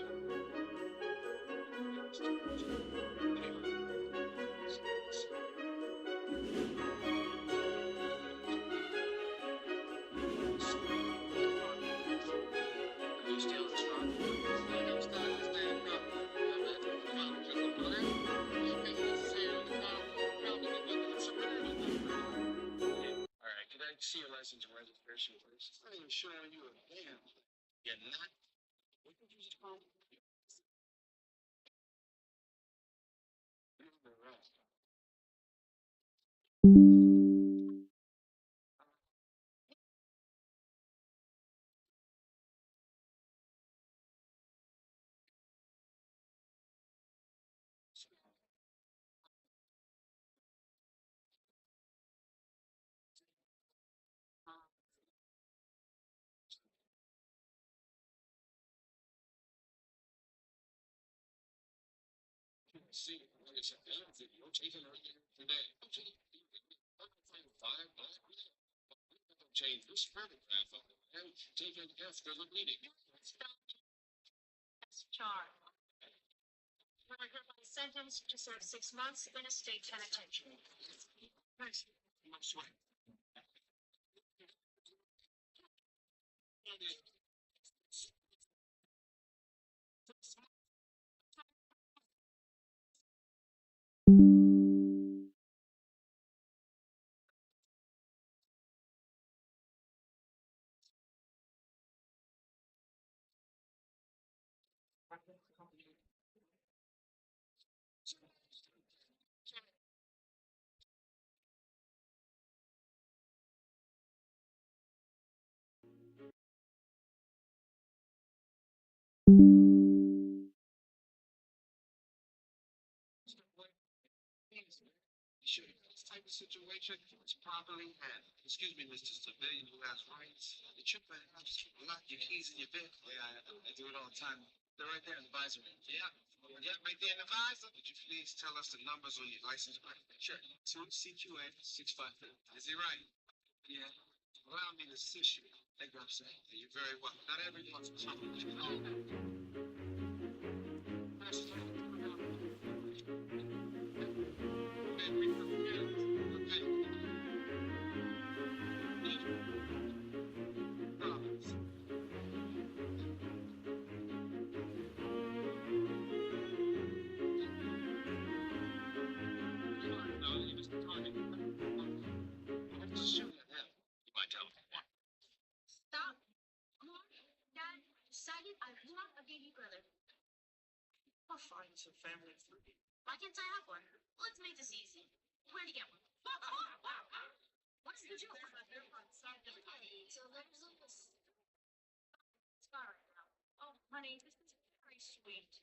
see your license and registration, please. I'm not even showing you a damn. You're not. What did you just call me? See, like I said, that video taken earlier today. Change this photograph of the man taken after the meeting. Charge. When I heard my sentence to serve 6 months in a state penitentiary. Nice. No sweat. type of situation is properly handled. Excuse me, Mr. Civilian who has rights. The tripper lock your keys in your vehicle. Yeah, I do it all the time. They're right there in the visor. Yeah. Yeah, right there in the visor. Would you please tell us the numbers on your license plate? Sure. 2CQA 655. Is he right? Yeah. Allow me to assist you. Thank you, sir. You're very welcome. Not everyone's coming. Stop. Mom, Dad decided I want a baby brother. I'll find some family for you. Why can't I have one? Let's make this easy. Where'd you get one? What's the joke? Hey, so there's this scar right now. Oh, honey, this is very sweet.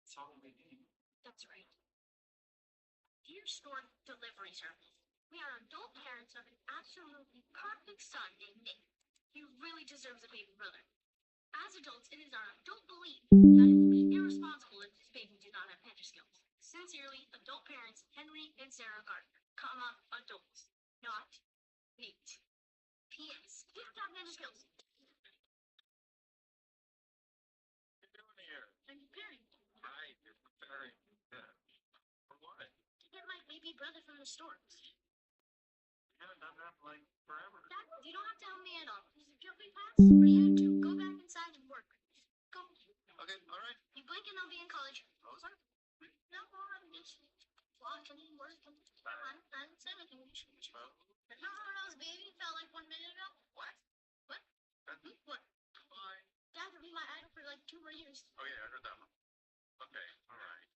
It's all we need. That's right. Dear store delivery service, we are adult parents of an absolutely perfect son named Nick. He really deserves a baby brother. As adults, it is our adult belief that it would be irresponsible if this baby did not have ninja skills. Sincerely, adult parents Henry and Sarah Gardner, adults, not Nate. P.S. Please have ninja skills. What are you doing here? I'm preparing Hi, you're preparing. Yeah. For what? to get my baby brother from the store. You haven't done that in like forever. Dad, you don't have to help me at all. There's a jumping pass for you to go back inside and work. Go. Okay, all right. You blink and I'll be in college. What was that? No, I'm just walking and working. I'm 17. Oh, Remember when I was a baby? Felt like 1 minute ago? what? What? What? Bye. Dad would be my idol for like 2 more years. Oh yeah, I heard that one. Okay, all right.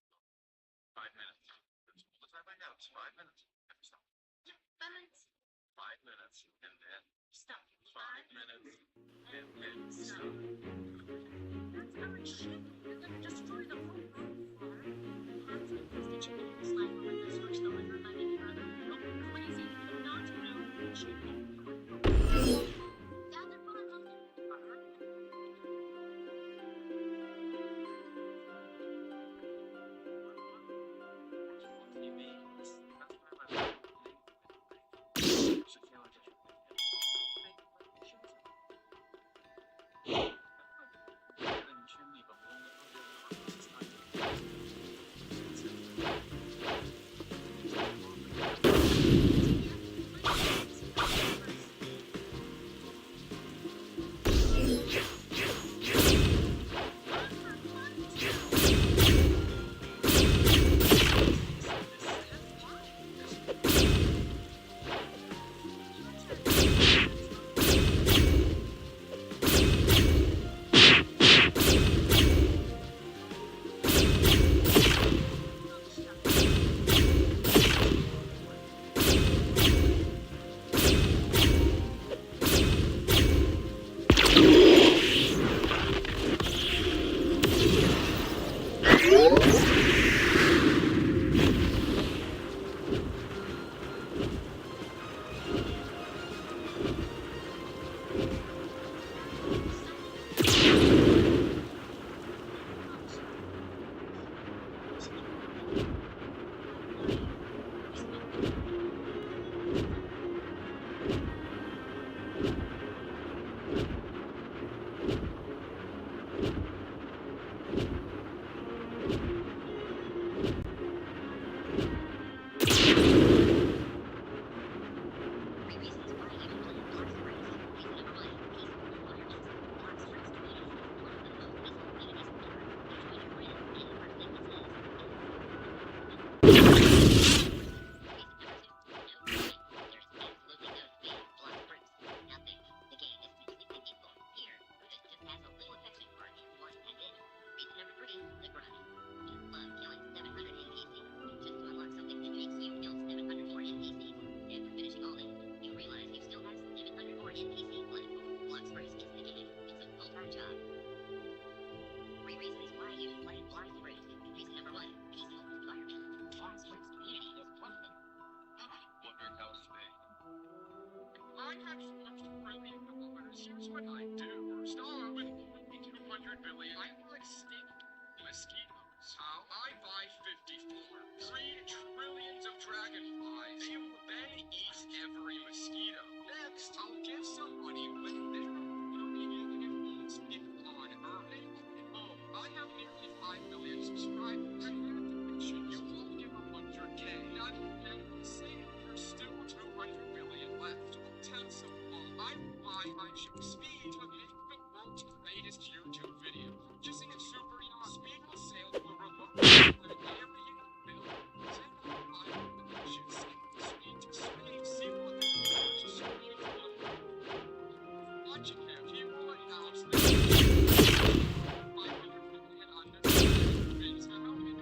5 minutes. What time I got? It's 5 minutes. Stop. 5 minutes. 5 minutes, and then Stop. 5 minutes, and then stop. That's how it should be. You're gonna destroy the whole room floor. Hands me the chicken and slime over the switch the liver my baby brother. Don't be crazy. Do not move the chicken. Dad, they're pulling on there. billion. I would stick mosquitoes. How? I buy 54. 3 trillions of dragonflies. They will then eat every mosquito. Next, I'll give somebody with their influence on Earth. Oh, I have nearly 5 million subscribers. You won't give 100K. Not even insane. There's still 200 billion left. Tenths of all. I buy my ship speed to make the world's greatest YouTube video. Using a super yacht, speed will sail to a remote area built 10 ships speed to space. See what the first speed will do. Watching him, he will announce that 500 billion unnecessary things that help me.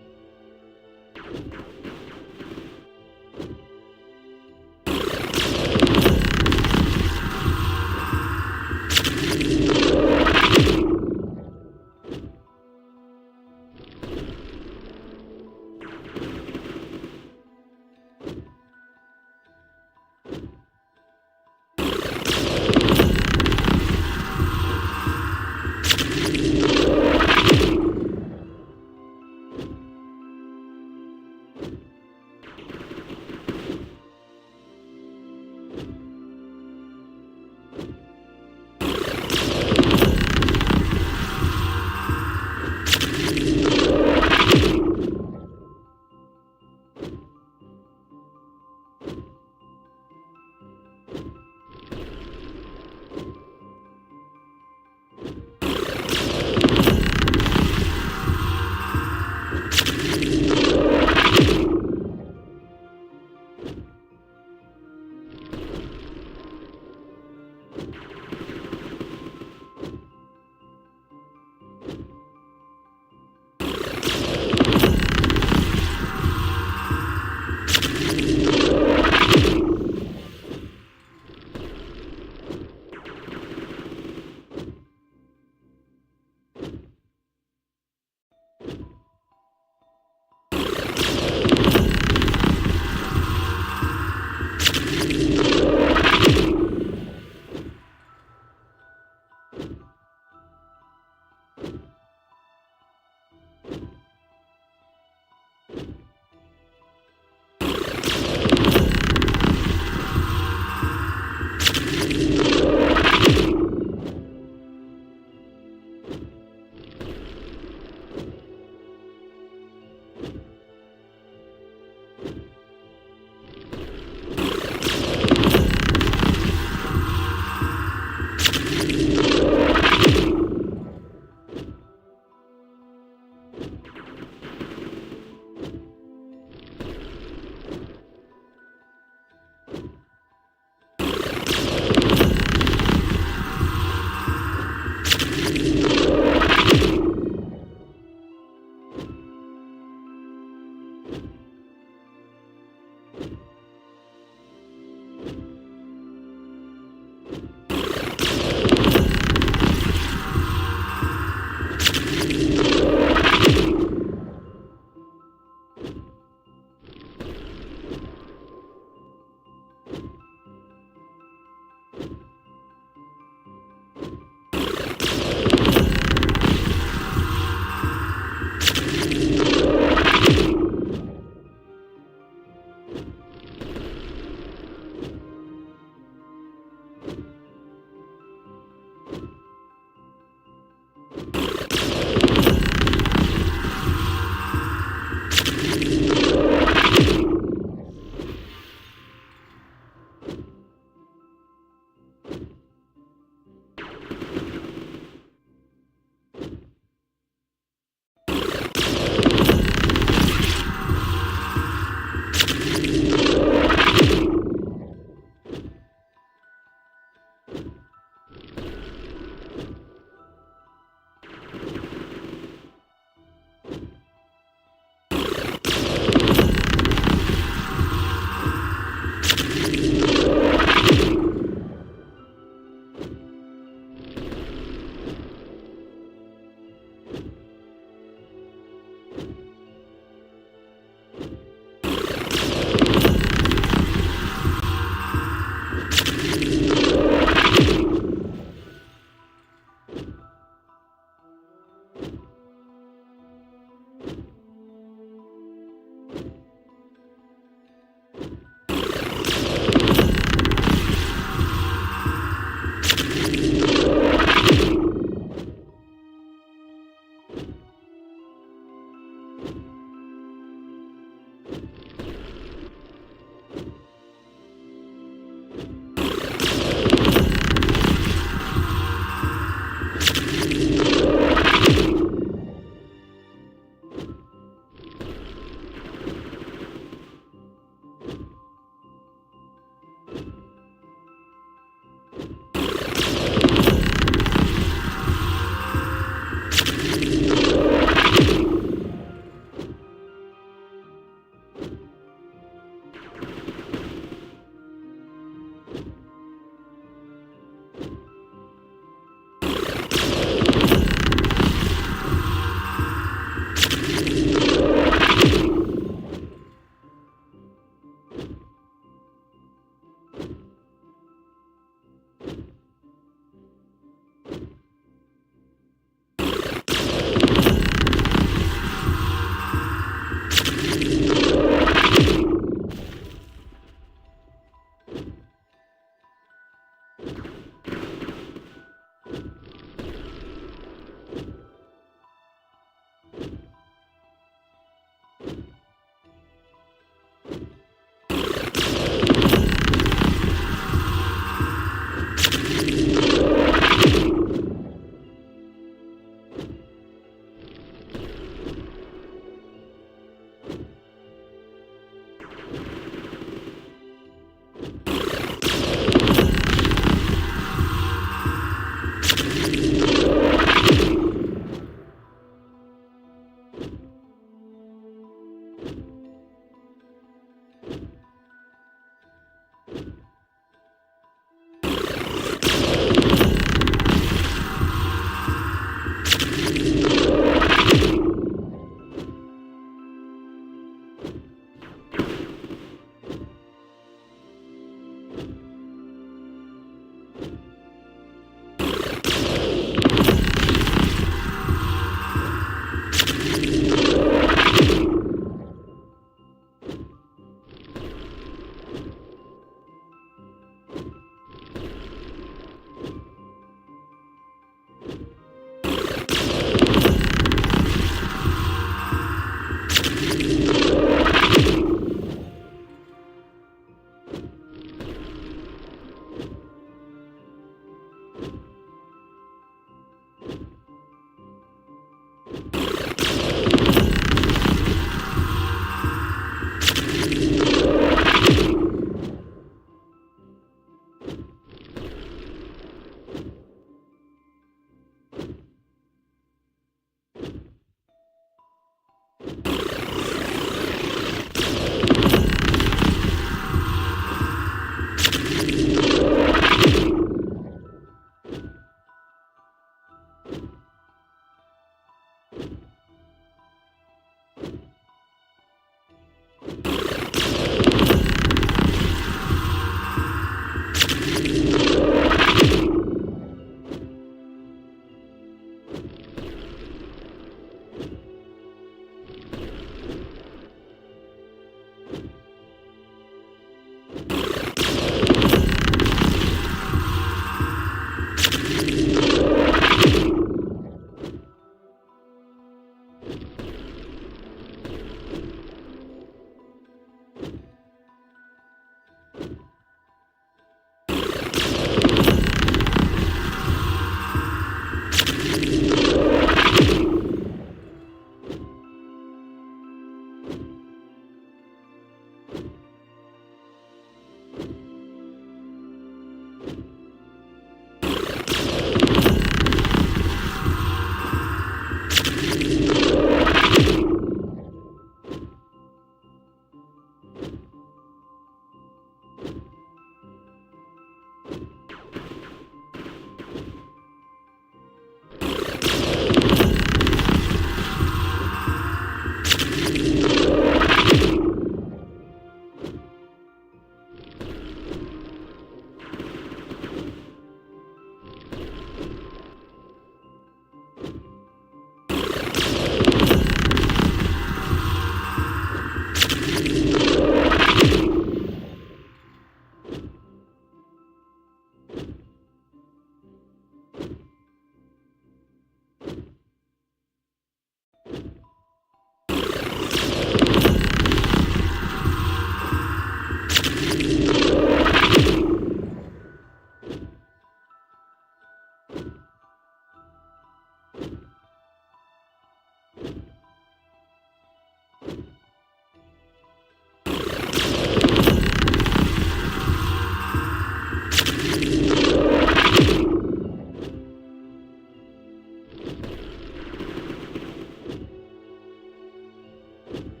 you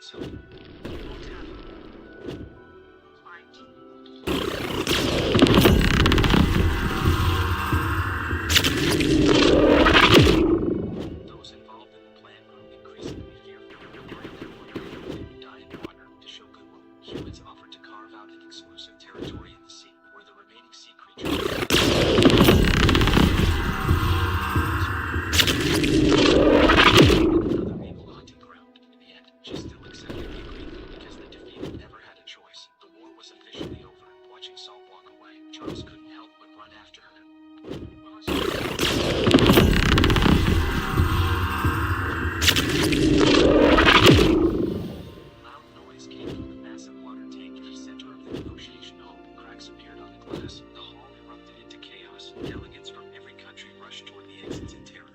So, won't happen. Those involved in the plan grew increasingly fearful. They would die in water. To show goodwill, humans offered to carve out an exclusive territory in the sea, where the remaining sea creatures another naval hunting ground. In the end, she still accepted the agreement because the defeated never had a choice. The war was officially over. Watching Saul walk away, Charles couldn't help but run after her. Loud noise came from the massive water tank in the center of the negotiation hall. Cracks appeared on the glass. The hall erupted into chaos. Delegates from every country rushed toward the exits in terror.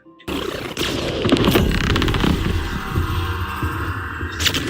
The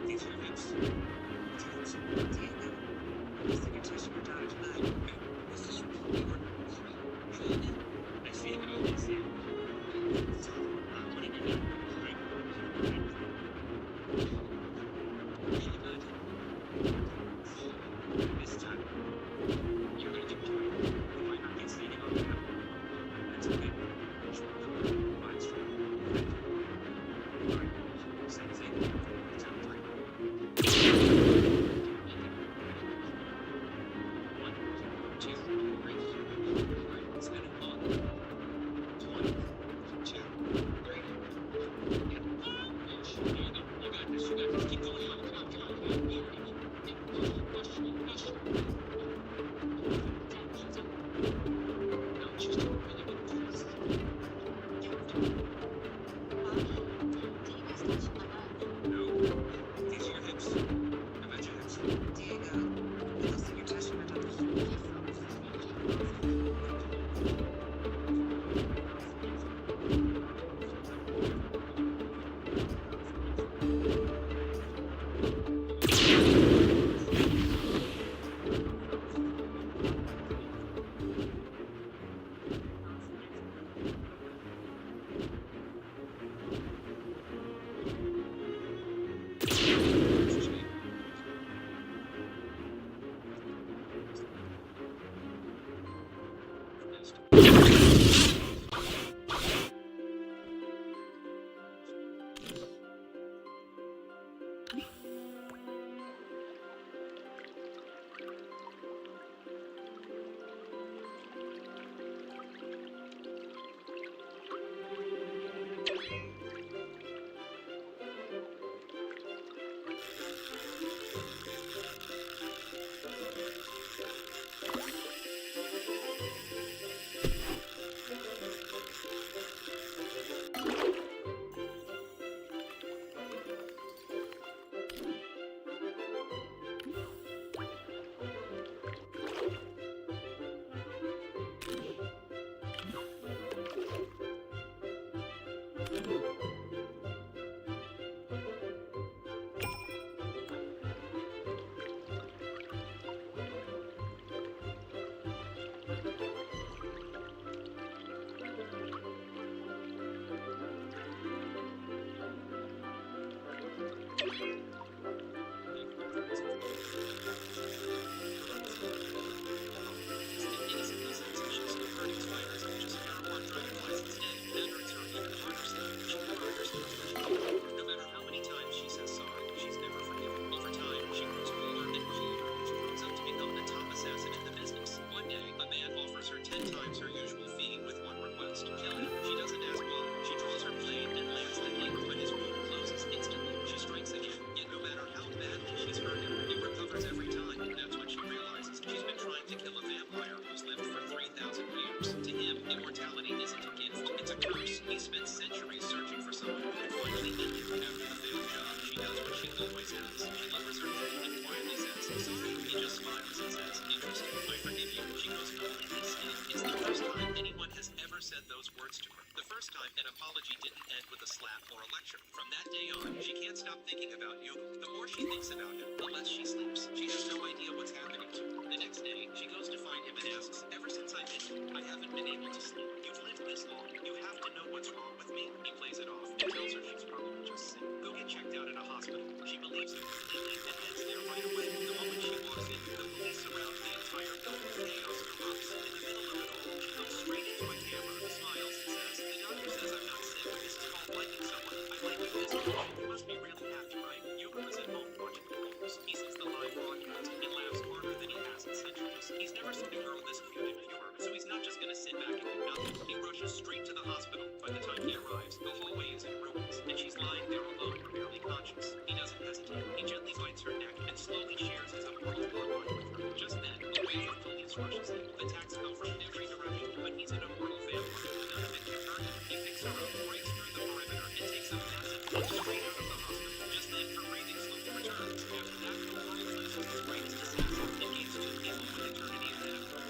These are hips. Diego. I think you're touching your daughter tonight. This is I see it. I see it. So, what are you gonna do? Really good. This time, you're gonna do it. You might not get standing on the ground. That's okay. Fine, straight. Alright. Same thing. Sounds like. One, two, three. Alright, spin it on. 1, 2, 3. Yeah. There you go. You got this. You got this. Keep going. Come on. Come on. Come on. Push. No, she's doing really good. No. These are your hips. I bet your hips. Diego, I don't think you're touching your toes.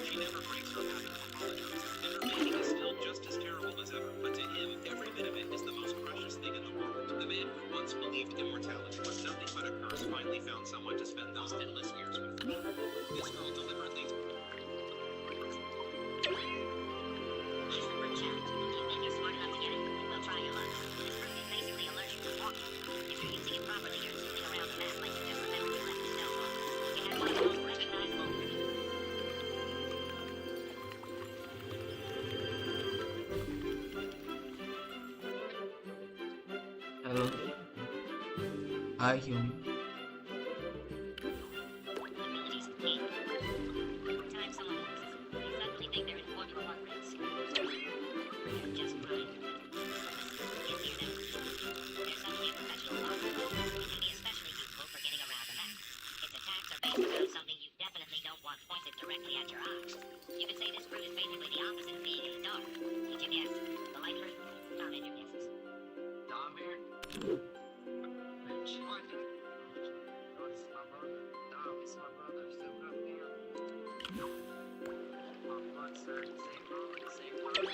She never breaks her Hi, human. Abilities gained. Anytime someone loses, they suddenly think they're in Formula One race. They're just fine. Get here now. They're suddenly a professional boxer. It can be especially useful for getting around a map. Its attacks are based around something you definitely don't want pointed directly at your eyes. You could say this fruit is basically the opposite of being in the dark. Did you guess? The light fruit? Comment your guesses. Dom here. Bitch. What? Oh, this is my brother. Dom, this is my brother. Still up here. My blood, sir. Same brother. Same brother.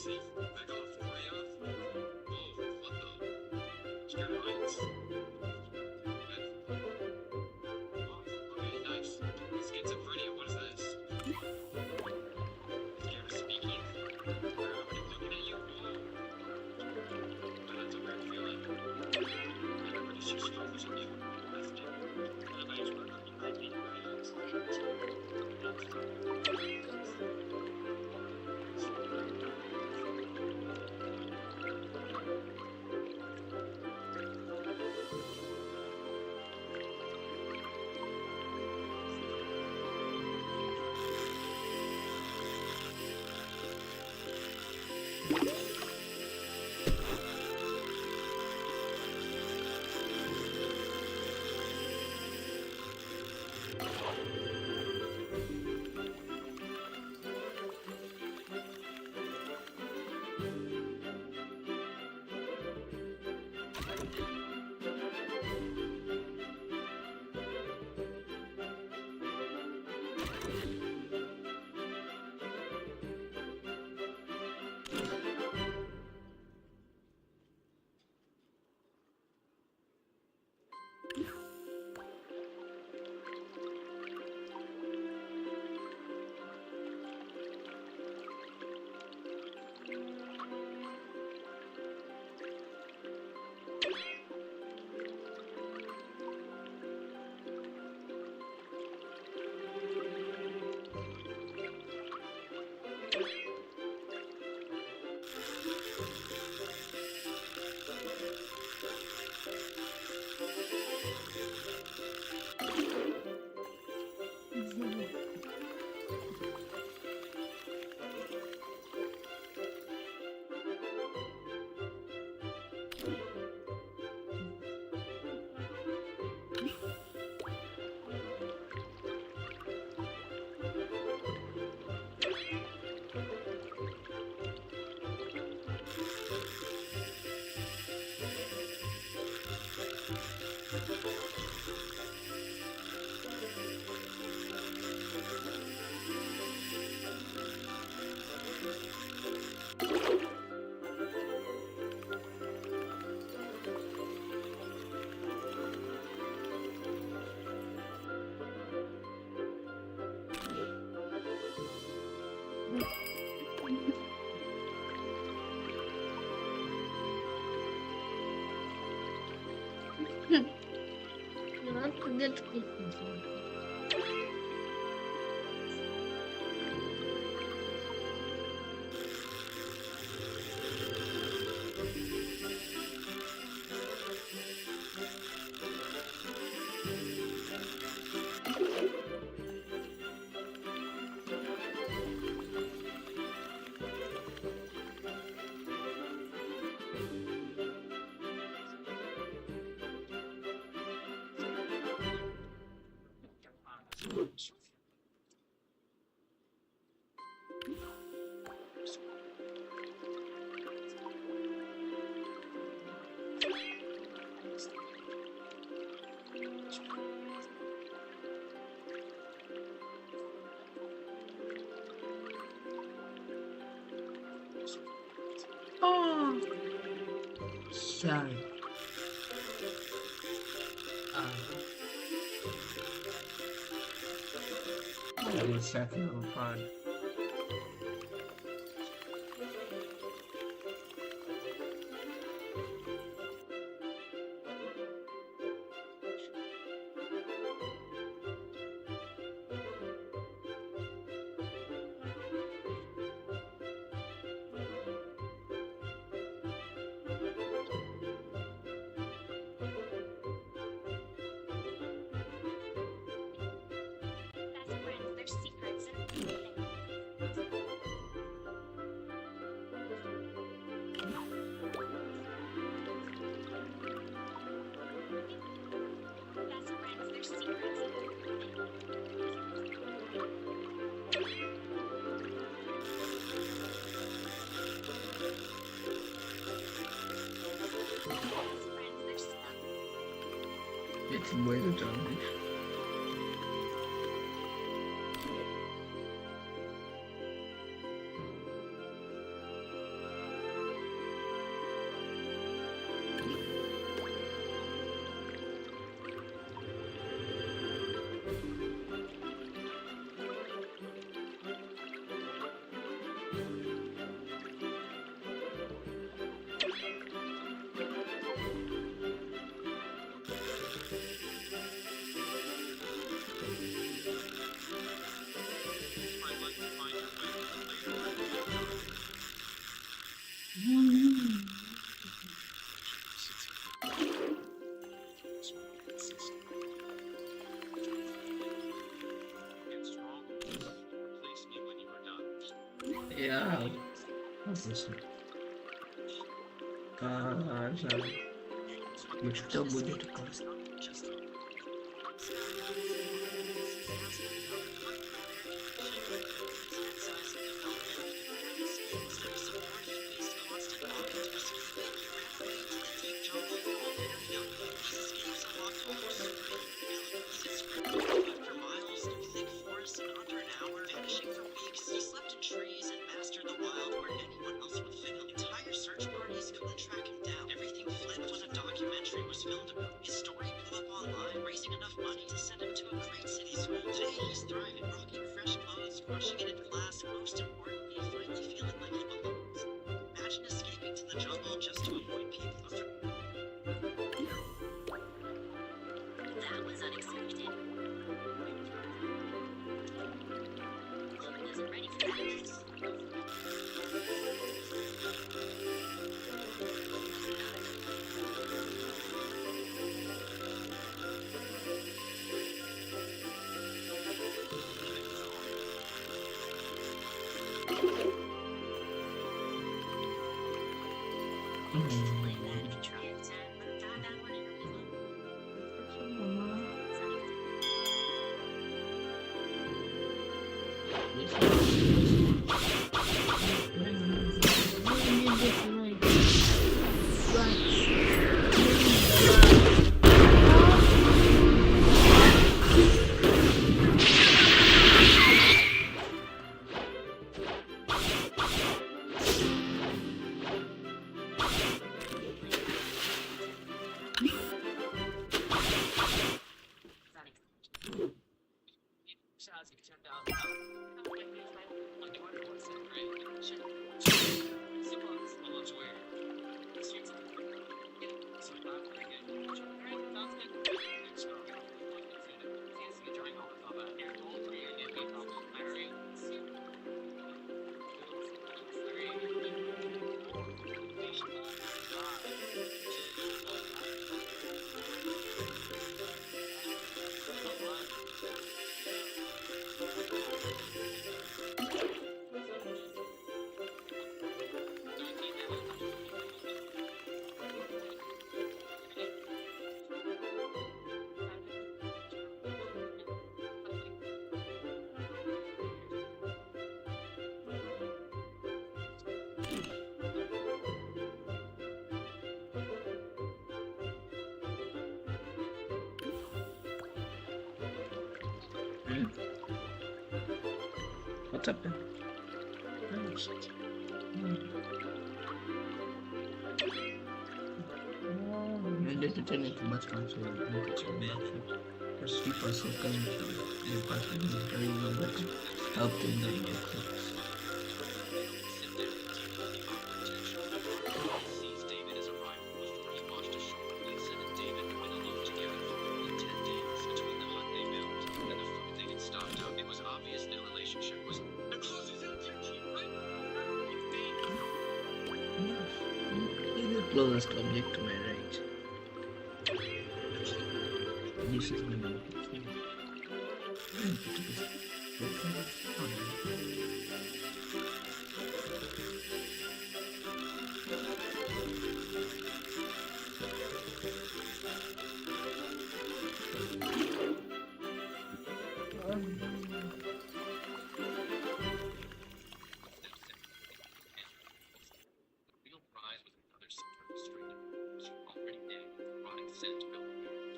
teeth. Back off, lay off. Oh, what the? Scared of heights. Okay, nice. Schizophrenia, what is this? Scared of speaking? Everybody looking at you? Oh. That's a weird feeling. Everybody sees stars on you. That's it. And I just work on behind me. Oh, sorry. That was definitely fun. Best friends, their secrets and best friends, their secrets best friends, their stuff. It's way to done. Отлично. Пожалуйста. Ну что будет классно? After miles of thick forest in under an hour, vanishing for weeks, he slept in trees and mastered the wild where anyone else would fail. Entire search parties couldn't track him down. Everything flipped when a documentary was filmed about him. His story blew up online, raising enough money to send him to a great city school. Today he's thriving, rocking fresh clothes, crushing it in class, and most importantly, finally feeling like he belongs. Imagine escaping to the jungle just to avoid people. That was unexpected. Logan isn't ready for that. Play that if you try it. That one in your What's up, man? This is turning too much fun, so I think it's your bad. Because people are so coming to your partner is very well better. Help them get more clicks. Sees David as a rival before he launched a short. Lisa and David went alone together for more than 10 days. Between the hunt they built and the food they had stocked up, it was obvious their relationship was the closest object, right? He's the closest object to my right. This is my number. Real prize was another straight already dead, rotting scent built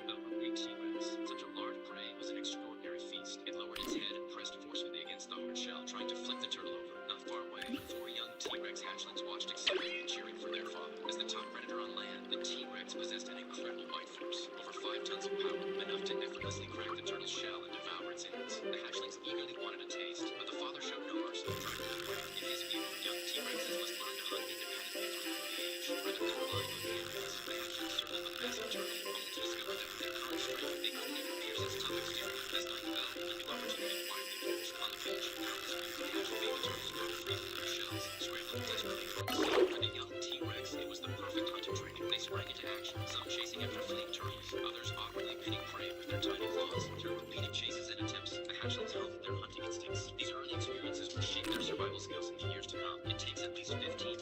about a big T-Rex. Such a large prey was an extraordinary feast. It lowered its head and pressed forcefully against the hard shell, trying to flip the turtle over. Not far away, 4 young T-Rex hatchlings watched excitedly, cheering for their father. As the top predator on land, the T-Rex possessed an incredible bite force, over 5 tons of power, enough to effortlessly crack the turtle's shell and devour its innards. The hatchlings eagerly wanted a taste, but the father showed no mercy, driving them away. In his view, young T-Rexes must learn to hunt independently from an early age, rather than relying on the animals. The hatchlings circled the massive turtle, only to discover that with their current strength, they couldn't even pierce its tough exterior. As night fell, a new opportunity quietly emerged. On the beach, countless beautifully hatched baby turtles broke free from their shells, scrambling desperately toward the sea. For the young T-Rex, it was the perfect hunting training. They sprang into action, some chasing after fleeing turtles, others awkwardly pinning prey with their tiny claws. Through repeated chases and attempts, the hatchlings honed their hunting instincts. These early experiences would shape their survival skills in the years to come. It takes at least 15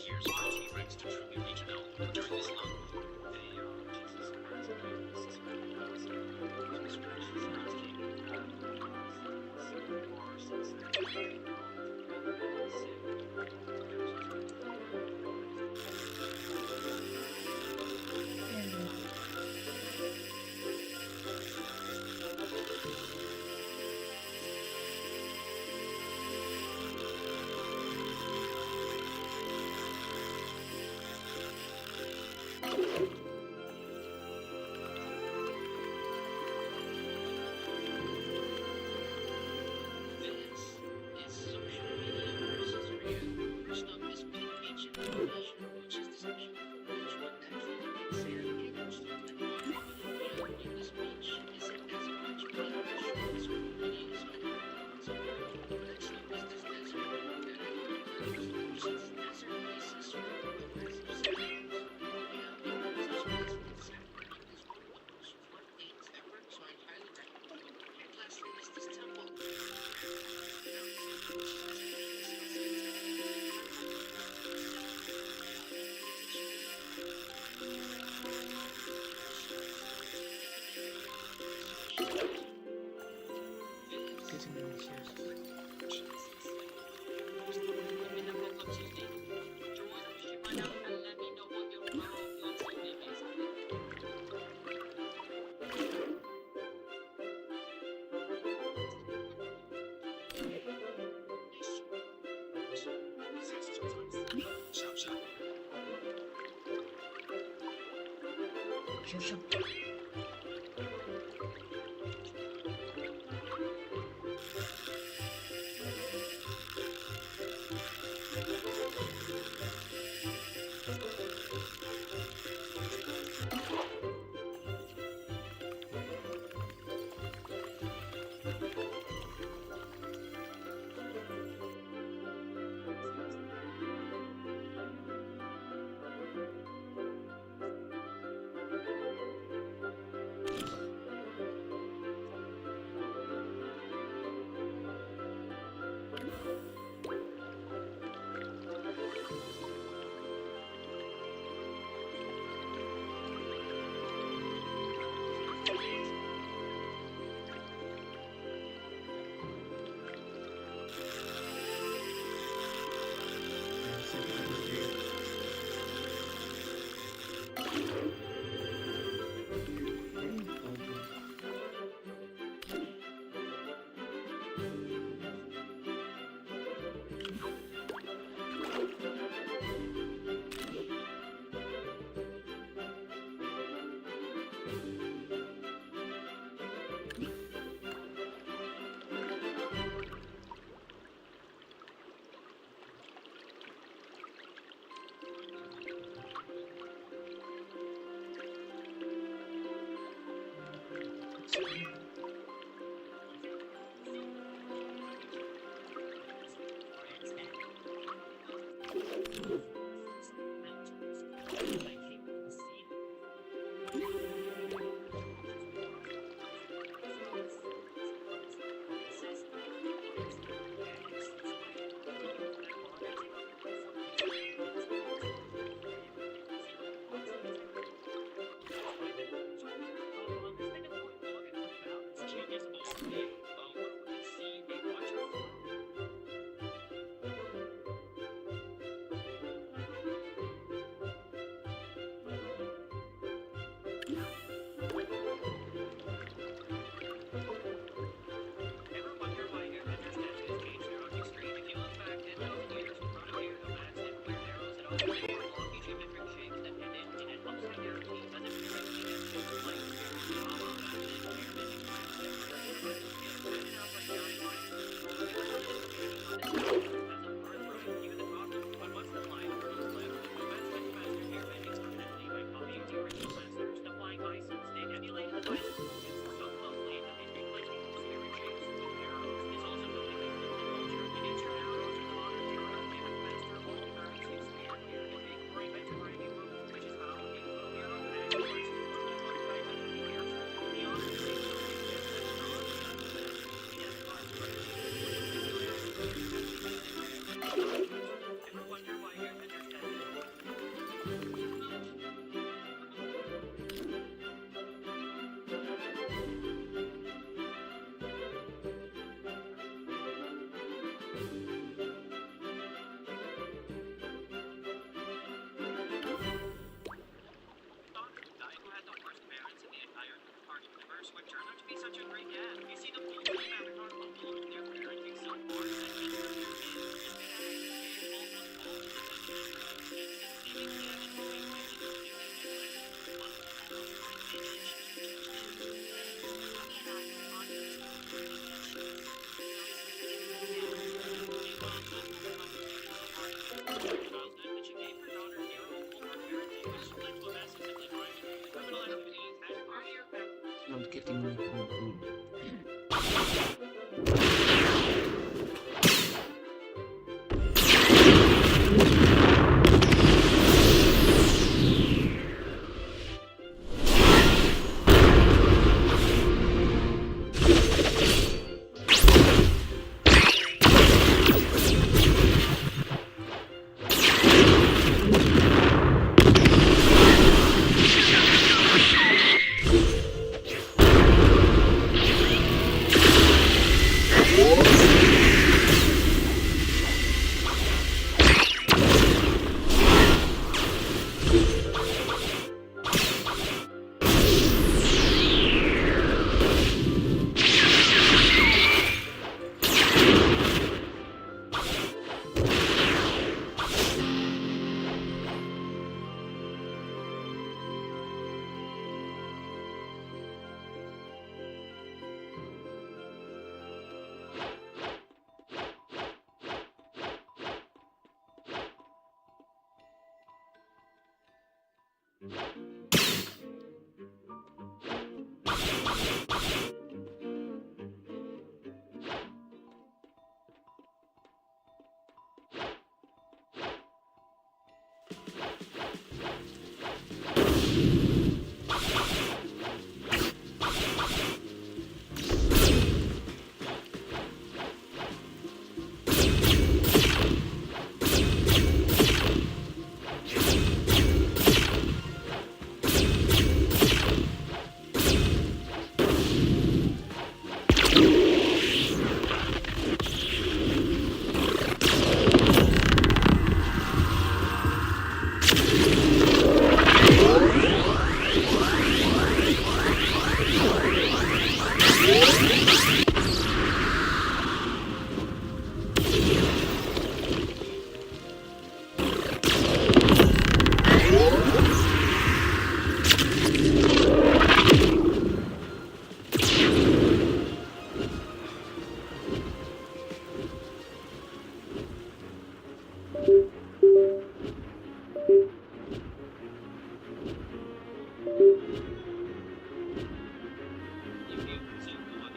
Not getting my food.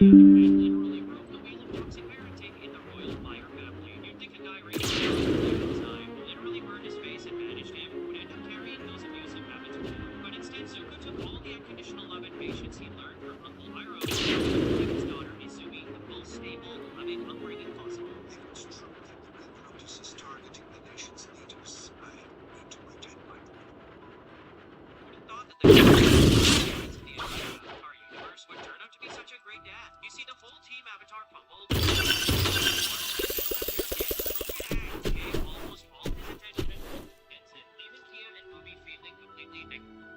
literally broke the wheel of toxic parenting in the royal fire family. You'd think a guy raised him at the time literally burned his face and managed him would end up carrying those abusive habits forward. But instead, Zuko took all the unconditional love and patience he learned from Uncle Iroh to give his daughter Izumi the most stable, loving upbringing possible. If it's true that the Red Lotus is targeting the nation's leaders, I need to protect my people. Who'd have thought that the in the entire Avatar universe would turn out to be such a great dad? You see, the whole team Avatar fumbled. Gave almost all his attention and sent even Kia and Movie feeling completely ignorant.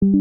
Okay,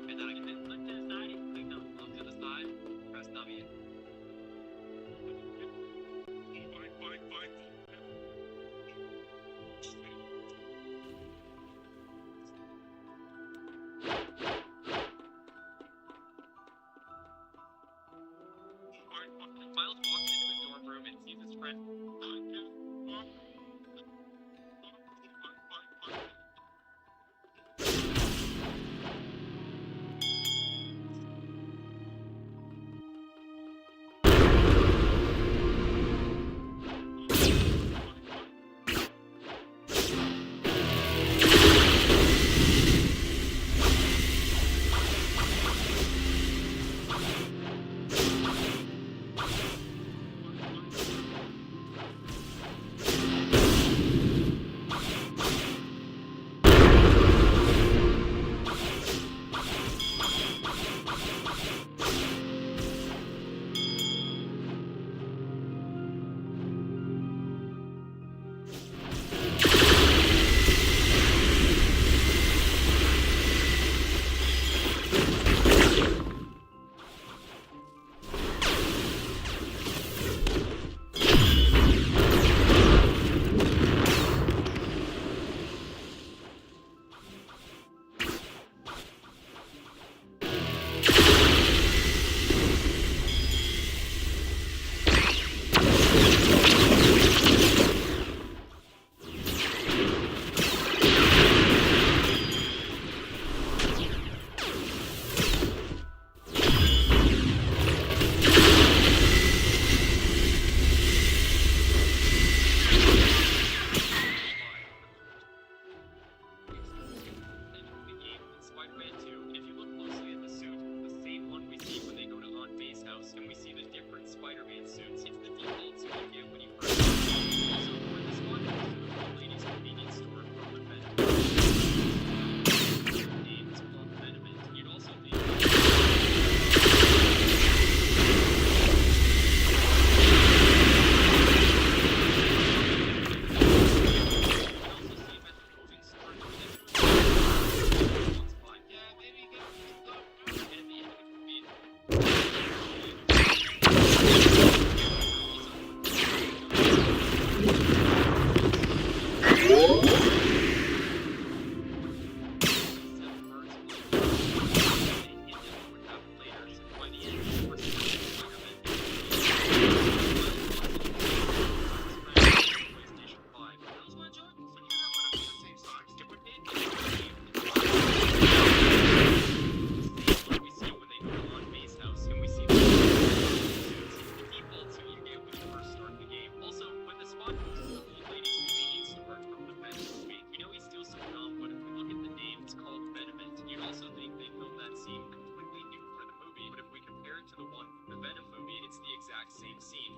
and then I can hit click to the side, click no, look to the side, press W. Miles walks into his dorm room and sees his friend.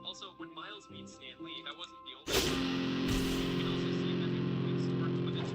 Also, when Miles meets Stanley, that wasn't the only one. You can also see him at the clothing store with its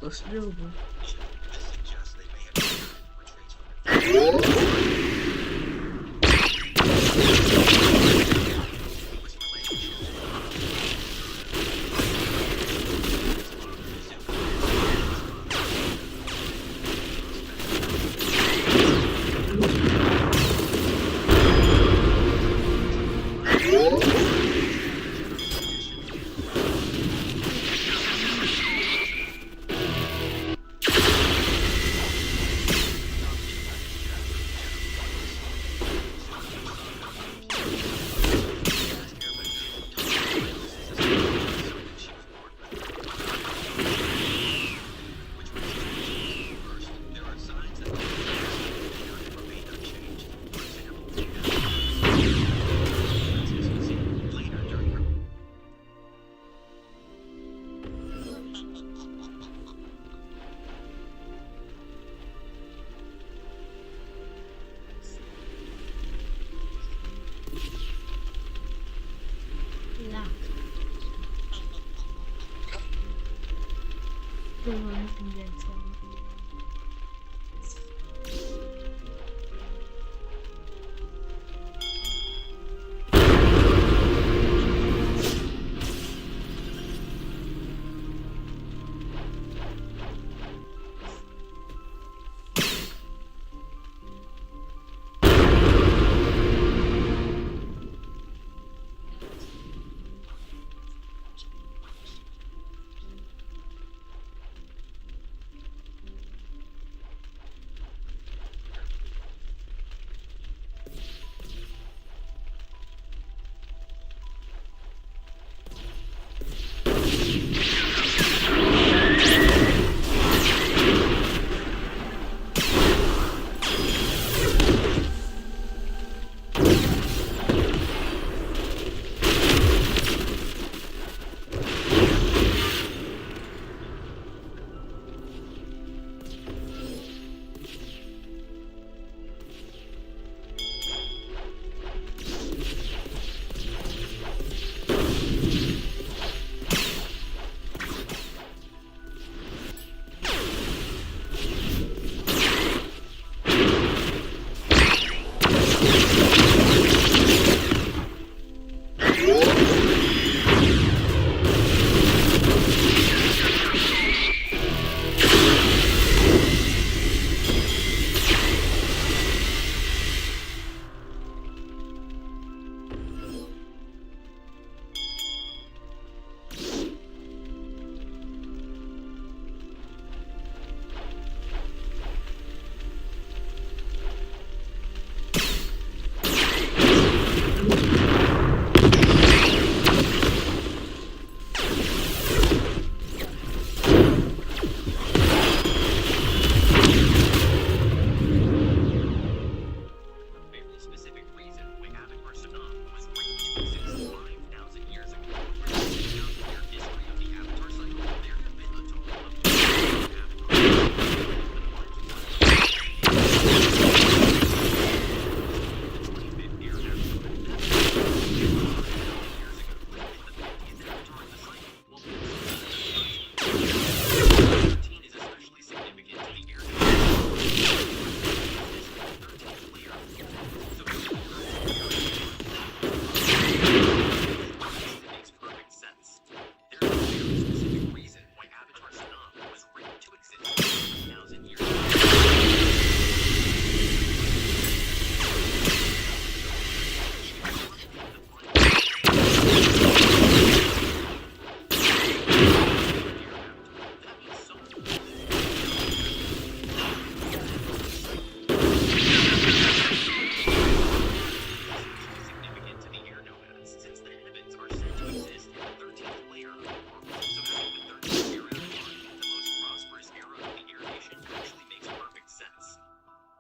Let's do it, bro. makes perfect sense. There's a very specific reason why Avatar Sonam was written to exist 1,000 years ago. That means so significant to the air nomads, since the heavens are said to exist in the 13th layer of the world. So having the 13th year avatar, the most prosperous era of the air nation, actually makes perfect sense.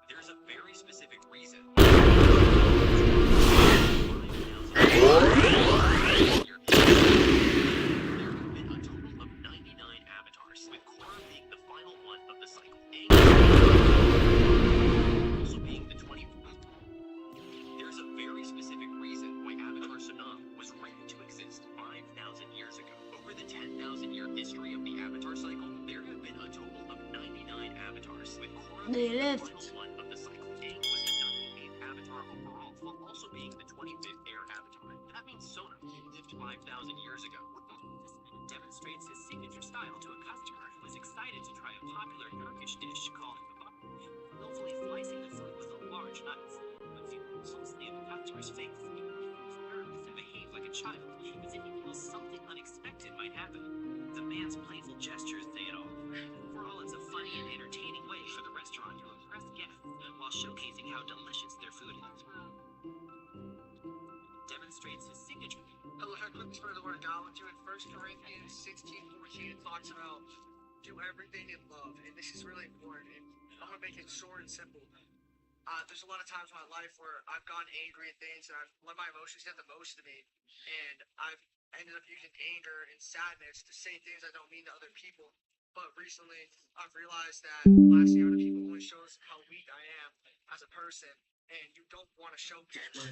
There's a very specific reason. There have been a total of 99 avatars, with Korra being the final one of the cycle. Also being the 24th. There's a very specific reason why Avatar Sonam was written to exist 5,000 years ago. Over the 10,000-year history of the Avatar cycle, there have been a total of 99 avatars, with Korra They being the left. final one of the cycle. Aang was the 98th avatar overall, while also being the 25th air avatar. That means Sona lived 5,000 years ago. Demonstrates his signature style to a customer who was excited to try a popular Turkish dish called kebab. Willfully slicing the food with a large knife. But viewed closely in the customer's face, he was nervous and behaved like a child, as if he feels something unexpected might happen. The man's playful gestures say it all. Overall, it's a funny and entertaining way for the restaurant to impress guests while showcasing how delicious their food is. Demonstrates his signature. I look for the word God to in 1 Corinthians 16:14. It talks about do everything in love, and this is really important. And I'm gonna make it short and simple. There's a lot of times in my life where I've gotten angry at things, and I've let my emotions get the most of me, and I've ended up using anger and sadness to say things I don't mean to other people. But recently, I've realized that lashing out at people only shows how weak I am as a person, and you don't want to show people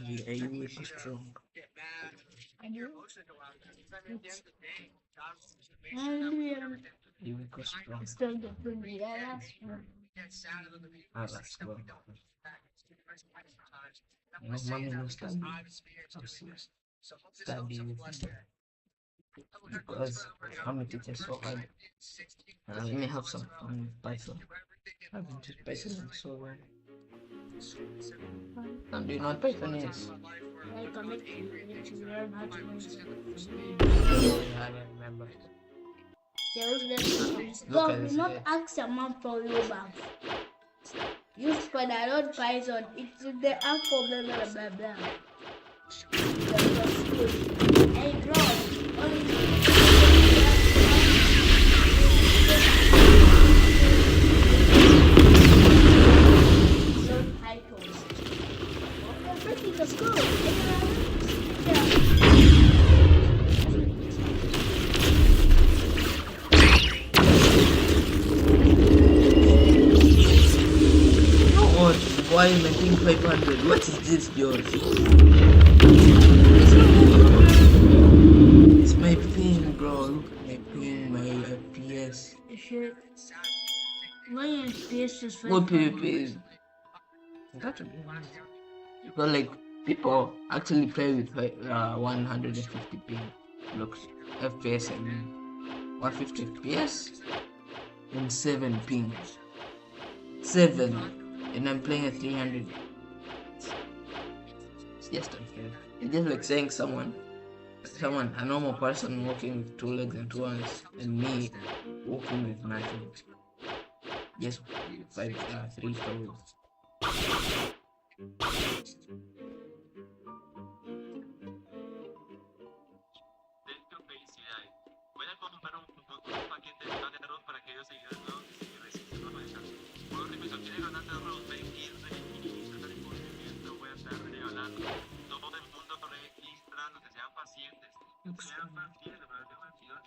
get mad and your emotions go out. Because at the end of the day, God makes sure that we do everything. Still different. Yeah, that's true. Get sad at other people. Ah, It's that's that we good. don't back. It's too much sometimes. And I'm No, gonna say mommy, that no because study. I've experienced doing this. So hope this Study helps with bless me. you. Because I'm a teacher so hard. And I may have some fun with Python. I've been just Python so well. And do you know what Python is? Like a make you learn how to use Yeah, I remember. Stop, do not ask a man for Yoruba. Use for that old Python. It's the alpha blah blah blah blah. Hey, bro. Why am I making 500? What is this, George? It's my pin, bro. Look at my pin, my FPS. Shit. My FPS is What PvP is? That would be nice. But like, people actually play with 150 ping. Looks FPS, I mean. 150 FPS and 7 ping. 7. And I'm playing at 300. It's just unfair. It's just like saying someone, a normal person walking with 2 legs and 2 arms, and me walking with nothing. Just 3 toes. Voy a comprar un paquete de arroz para aquellos seguidores nuevos que se registran para el chat. Puedo revisar, quiere ganar arroz, ven 15 y tratar el movimiento, voy a estar regalando. Todo el mundo registrando, que sean pacientes. Sean pacientes, pero tengo el seguidor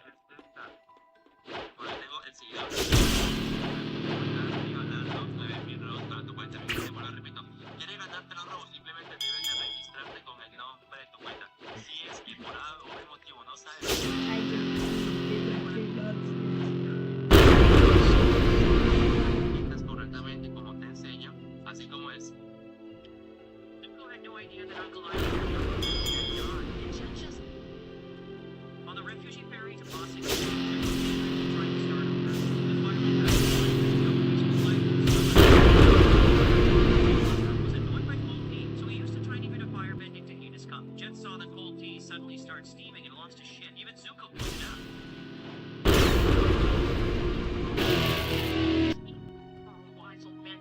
porque tengo el seguidor. Regalando 9.000 robos para tu cuenta. Como lo repito, quieres ganarte los robos, simplemente debes de registrarte con el nombre de tu cuenta. Si es que por algún motivo no sabes. Correctamente como te enseño, así como es. People had no idea that Uncle Isaac the cold tea suddenly starts steaming and wants to shit. Even Zuko pointed out. Oh, wise old man.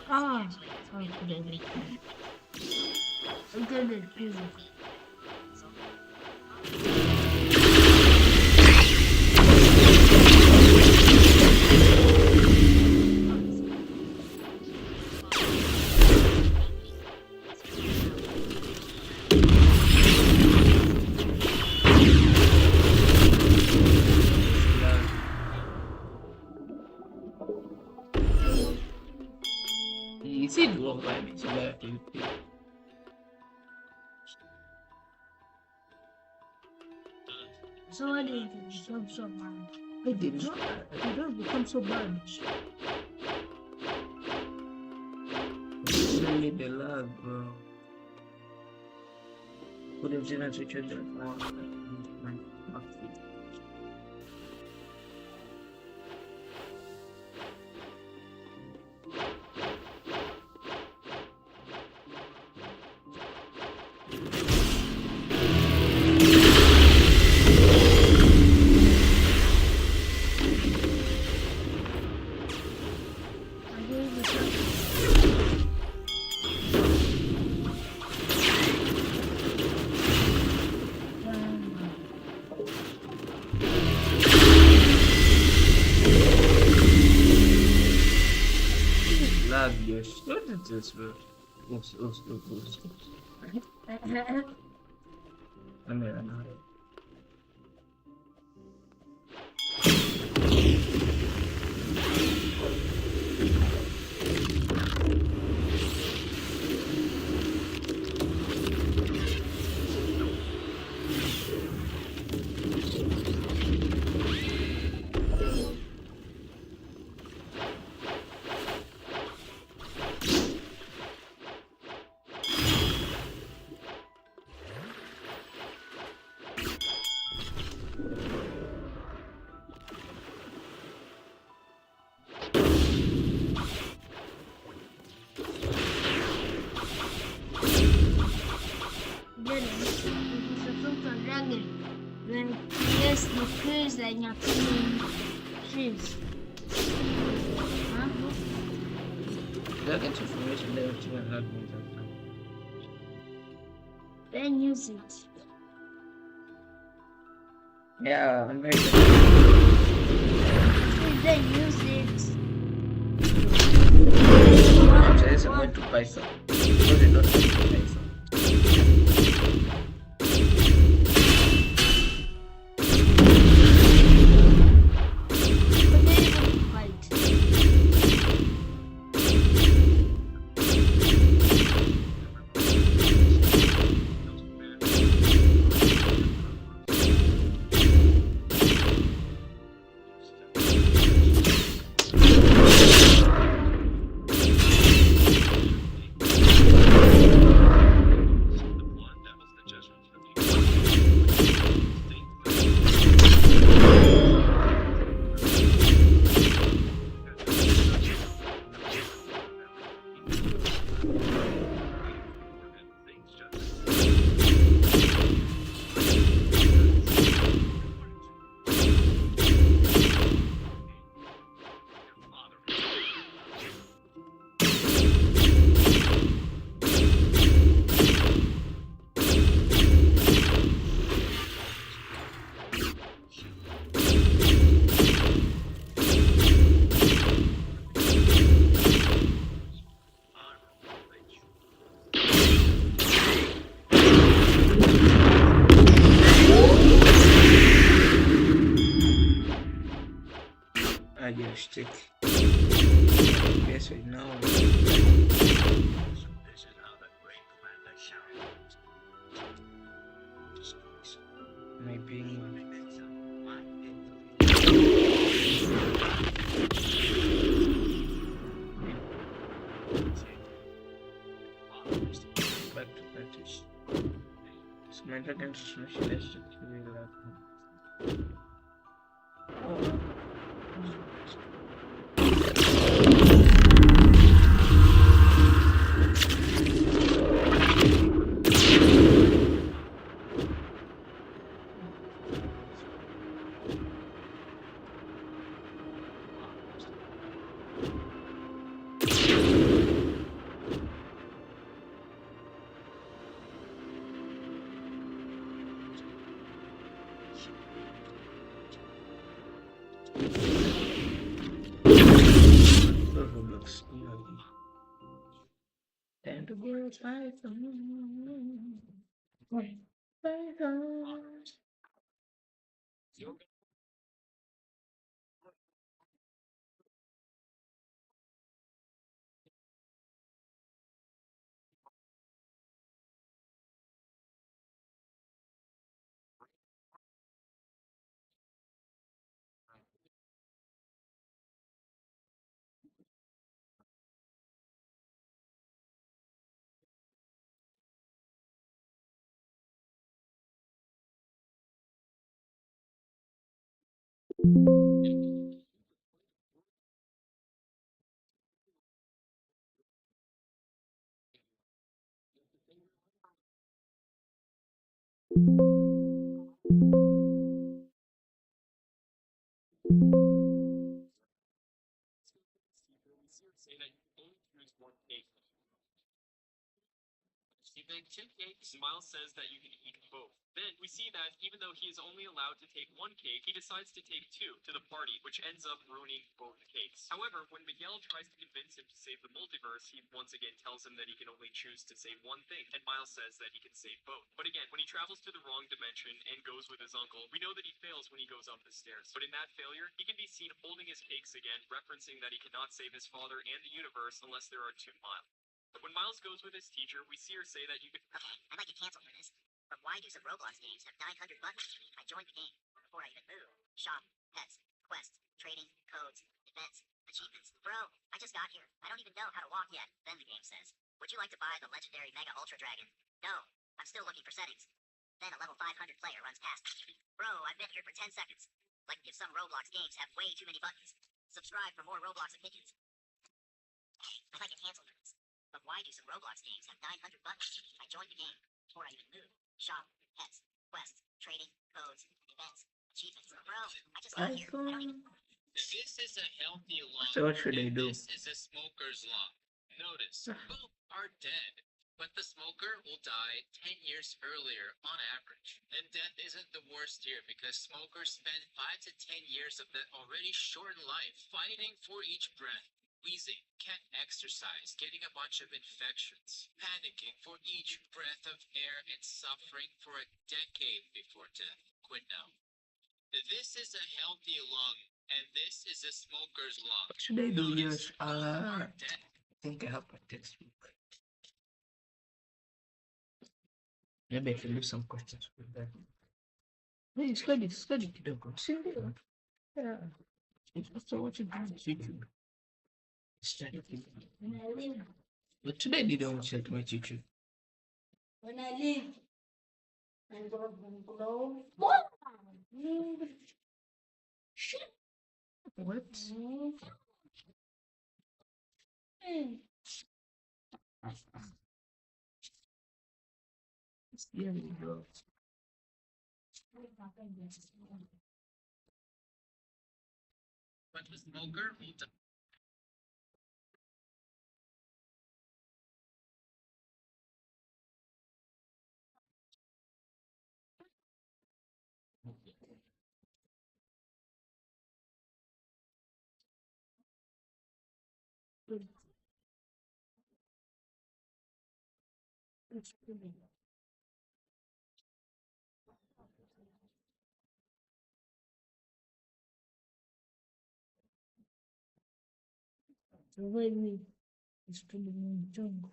Ah, okay. I get it, please. Is it wrong by me? So that you So why did you become so bad? I did No, you don't become so bad. only the love, bro. Could have given to children. I gave it this, bro? Oops. Let me run away. Yes, the trees that you're killing trees. Huh? That information there to not me. Then use it. Yeah, I'm very good. Then use it. Actually, I went to Python. Because they don't have Python. Stick. Yes, right now. Maybe. Back to practice. This mental concentration is time to go Python. Python. bake 2 cakes. Miles says that you can eat both. Then we see that even though he is only allowed to take 1 cake, he decides to take 2 to the party, which ends up ruining both cakes. However, when Miguel tries to convince him to save the multiverse, he once again tells him that he can only choose to save 1 thing, and Miles says that he can save both. But again, when he travels to the wrong dimension and goes with his uncle, we know that he fails when he goes up the stairs. But in that failure, he can be seen holding his cakes again, referencing that he cannot save his father and the universe unless there are 2 Miles. When Miles goes with his teacher, we see her say that you can. Okay, I might get canceled for this, but why do some Roblox games have 900 buttons? I joined the game before I even move. Shop, pets, quests, trading, codes, events, achievements. Bro, I just got here. I don't even know how to walk yet. Then the game says, would you like to buy the legendary Mega Ultra Dragon? No, I'm still looking for settings. Then a level 500 player runs past. Bro, I've been here for 10 seconds. Like if some Roblox games have way too many buttons. Subscribe for more Roblox opinions. I might get canceled for this. But why do some Roblox games have 900 buttons? I joined the game before I even move. Shop, pets, quests, trading, codes, events, achievements. Bro, I just got here. I don't even... This is a healthy law. So what should I do? This is a smoker's law. Notice, both are dead, but the smoker will die 10 years earlier on average. And death isn't the worst here because smokers spend 5 to 10 years of their already shortened life fighting for each breath. Wheezing, can't exercise, getting a bunch of infections, panicking for each breath of air and suffering for a decade before death. Quit now. This is a healthy lung, and this is a smoker's lung. What should I do? Notice, Yes, both are dead. I think I have my textbook. Maybe I can do some questions with that. Hey, study, Kidoko. See there. Yeah. It's also watching YouTube. Study. When I leave, But today they don't watch it my YouTube. when I leave, I'm gonna blow. Shit. What? Yeah, we go. But the smoker will die. Avoid me. It's to the jungle.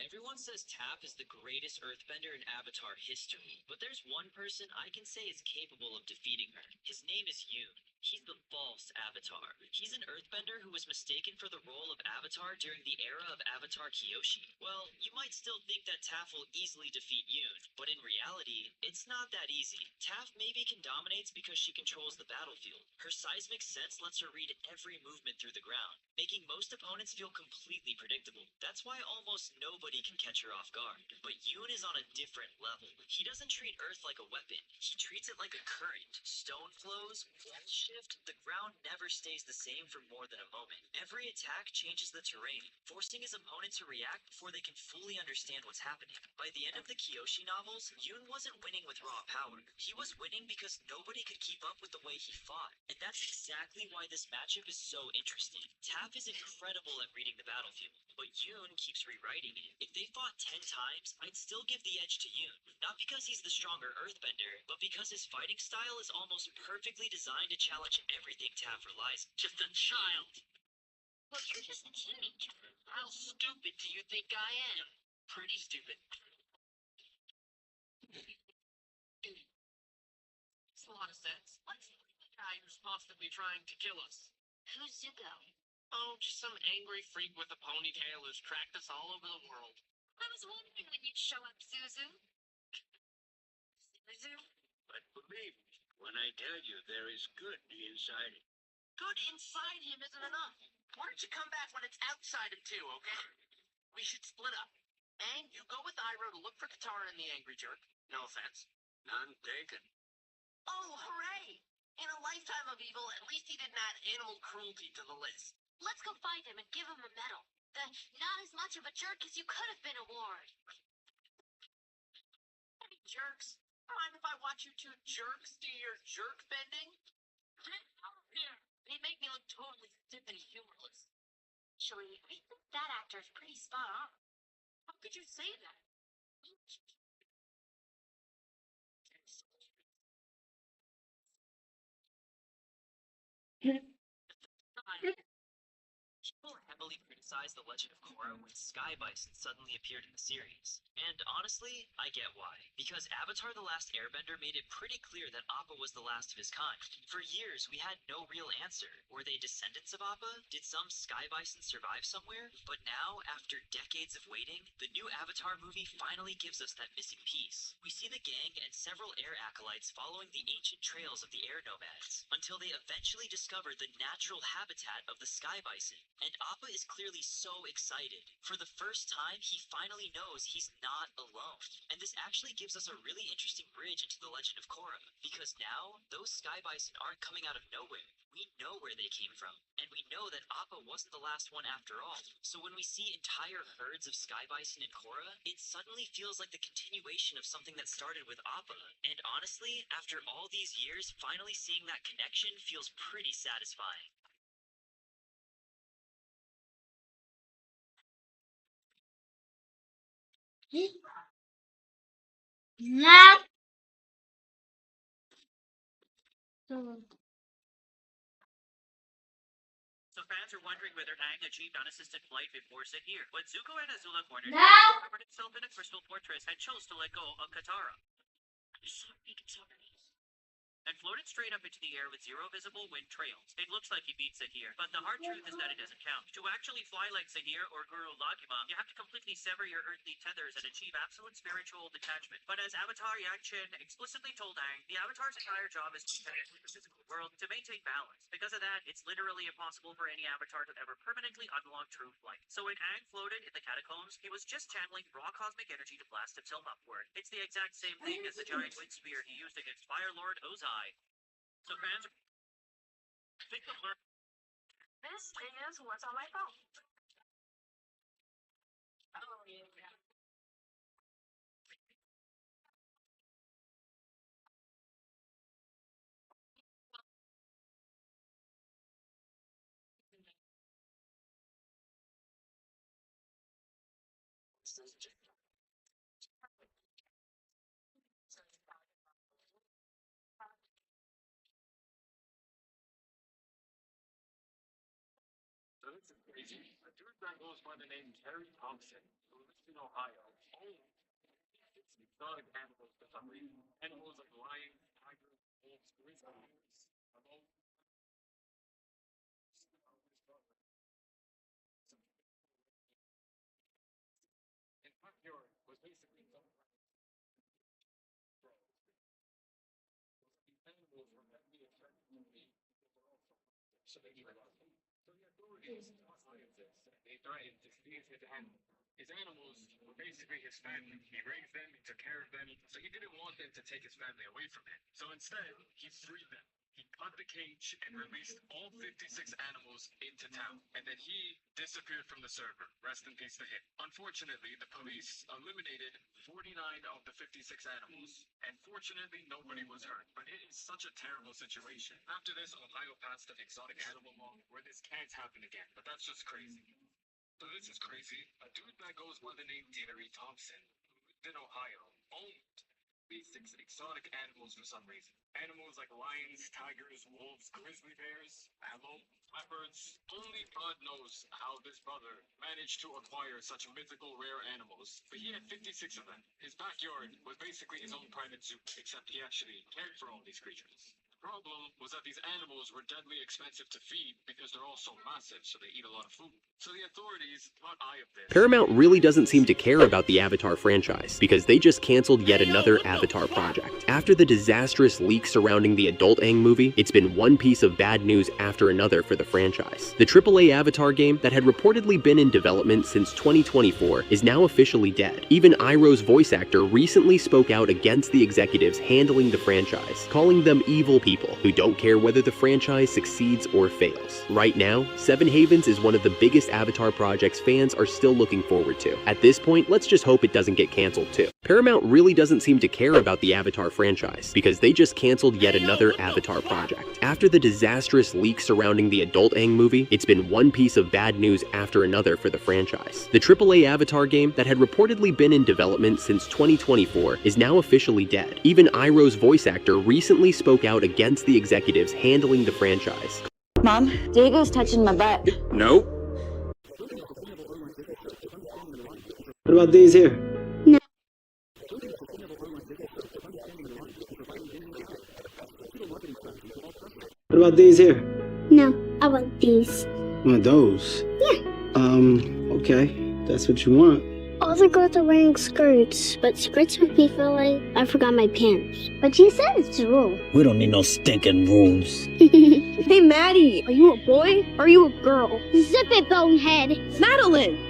Everyone says Tap is the greatest earthbender in Avatar history, but there's one person I can say is capable of defeating her. His name is Yoon. He's the false Avatar. He's an earthbender who was mistaken for the role of Avatar during the era of Avatar Kyoshi. Well, you might still think that Taf will easily defeat Yoon, but in reality, it's not that easy. Taf maybe can dominate because she controls the battlefield. Her seismic sense lets her read every movement through the ground, making most opponents feel completely predictable. That's why almost nobody can catch her off guard. But Yoon is on a different level. He doesn't treat Earth like a weapon. He treats it like a current. Stone flows, walls shift, the ground never stays the same for more than a moment. Every attack changes the terrain, forcing his opponent to react before they can fully understand what's happening. By the end of the Kyoshi novels, Yoon wasn't winning with raw power. He was winning because nobody could keep up with the way he fought. And that's exactly why this matchup is so interesting. Tap is incredible at reading the battlefield, but Yoon keeps rewriting it. If they fought 10 times, I'd still give the edge to Yoon. Not because he's the stronger earthbender, but because his fighting style is almost perfectly designed to challenge everything Tap relies on. Just a child. Look, you're just a teenager. How stupid do you think I am? Pretty stupid. Makes a lot of sense. What's the guy who's constantly trying to kill us? Who's Zuko? Oh, just some angry freak with a ponytail who's tracked us all over the world. I was wondering when you'd show up, Zuzu. I tell you, there is good inside it. Good inside him isn't enough. Why don't you come back when it's outside him too, okay? We should split up. Aang, you go with Iroh to look for Katara and the Angry Jerk. No offense. None taken. Oh, hooray! In a lifetime of evil, at least he didn't add animal cruelty to the list. Let's go find him and give him a medal. The not as much of a jerk as you could have been award. Hey, jerks. Mind if I watch you two jerks do your jerk bending? Here, they make me look totally stiff and humorless. Actually, I think that actor's pretty spot on. How could you say that? People heavily criticized The Legend of Korra when Sky Bison suddenly appeared in the series. And honestly, I get why. Because Avatar The Last Airbender made it pretty clear that Appa was the last of his kind. For years, we had no real answer. Were they descendants of Appa? Did some Sky Bison survive somewhere? But now, after decades of waiting, the new Avatar movie finally gives us that missing piece. We see the gang and several air acolytes following the ancient trails of the air nomads, until they eventually discover the natural habitat of the Sky Bison. And Appa is clearly so excited. For the first time, he finally knows he's not alone. And this actually gives us a really interesting bridge into The Legend of Korra, because now, those Sky Bison aren't coming out of nowhere. We know where they came from, and we know that Appa wasn't the last one after all. So when we see entire herds of Sky Bison in Korra, it suddenly feels like the continuation of something that started with Appa. And honestly, after all these years, finally seeing that connection feels pretty satisfying. Nah. So fans are wondering whether Aang achieved unassisted flight before Zahir. When Zuko and Azula cornered him, No. he covered himself in a crystal fortress and chose to let go of Katara. Sorry. And floated straight up into the air with zero visible wind trails. It looks like he beat Zahir, but the hard truth is that it doesn't count. To actually fly like Zahir or Guru Lagima, you have to completely sever your earthly tethers and achieve absolute spiritual detachment. But as Avatar Yang Chen explicitly told Aang, the Avatar's entire job is to connect with the physical world to maintain balance. Because of that, it's literally impossible for any Avatar to ever permanently unlock true flight. So when Aang floated in the catacombs, he was just channeling raw cosmic energy to blast himself upward. It's the exact same thing as the giant wind spear he used against Fire Lord Ozai. So fans think of learn. This is what's on my phone. Oh, yeah. So this is crazy. A dude that goes by the name Terry Thompson, who lives in Ohio, owns exotic animals for some reason. Animals like lions, tigers, wolves, grizzly bears. In backyard was basically some these animals were heavily attracted to me. So they eat a lot. So the authorities scientists, they threatened to seize his animals. His animals were basically his family. He raised them, he took care of them, so he didn't want them to take his family away from him. So instead, he freed them. He cut the cage and released all 56 animals into town. And then he disappeared from the server. Rest in peace to him. Unfortunately, the police eliminated 49 of the 56 animals. And fortunately, nobody was hurt. But it is such a terrible situation. After this, Ohio passed an exotic animal law where this can't happen again. But that's just crazy. So this is crazy. A dude that goes by the name Terry Thompson, who lived in Ohio, owned 56 exotic animals for some reason. Animals like lions, tigers, wolves, grizzly bears, antelope, leopards. Only God knows how this brother managed to acquire such mythical rare animals. But he had 56 of them. His backyard was basically his own private zoo, except he actually cared for all these creatures. problem was that these animals were deadly expensive to feed because they're all so massive, so they eat a lot of food. So the authorities thought eye of this. Paramount really doesn't seem to care about the Avatar franchise because they just canceled yet another Avatar project. After the disastrous leaks surrounding the Adult Aang movie, it's been one piece of bad news after another for the franchise. The AAA Avatar game that had reportedly been in development since 2024 is now officially dead. Even Iroh's voice actor recently spoke out against the executives handling the franchise, calling them evil people who don't care whether the franchise succeeds or fails. Right now, Seven Havens is one of the biggest Avatar projects fans are still looking forward to. At this point, let's just hope it doesn't get canceled too. Paramount really doesn't seem to care about the Avatar franchise because they just canceled yet another Avatar project. After the disastrous leaks surrounding the Adult Aang movie, it's been one piece of bad news after another for the franchise. The AAA Avatar game that had reportedly been in development since 2024 is now officially dead. Even Iroh's voice actor recently spoke out against the executives handling the franchise. Mom, Diego's touching my butt. No. What about these here? No. What about these here? No, I want these. One of those? Yeah. Okay. That's what you want. All the girls are wearing skirts, but skirts make me feel like I forgot my pants. But you said it's a rule. We don't need no stinking rules. Hey, Maddie, are you a boy or are you a girl? Zip it, bonehead. Madeline!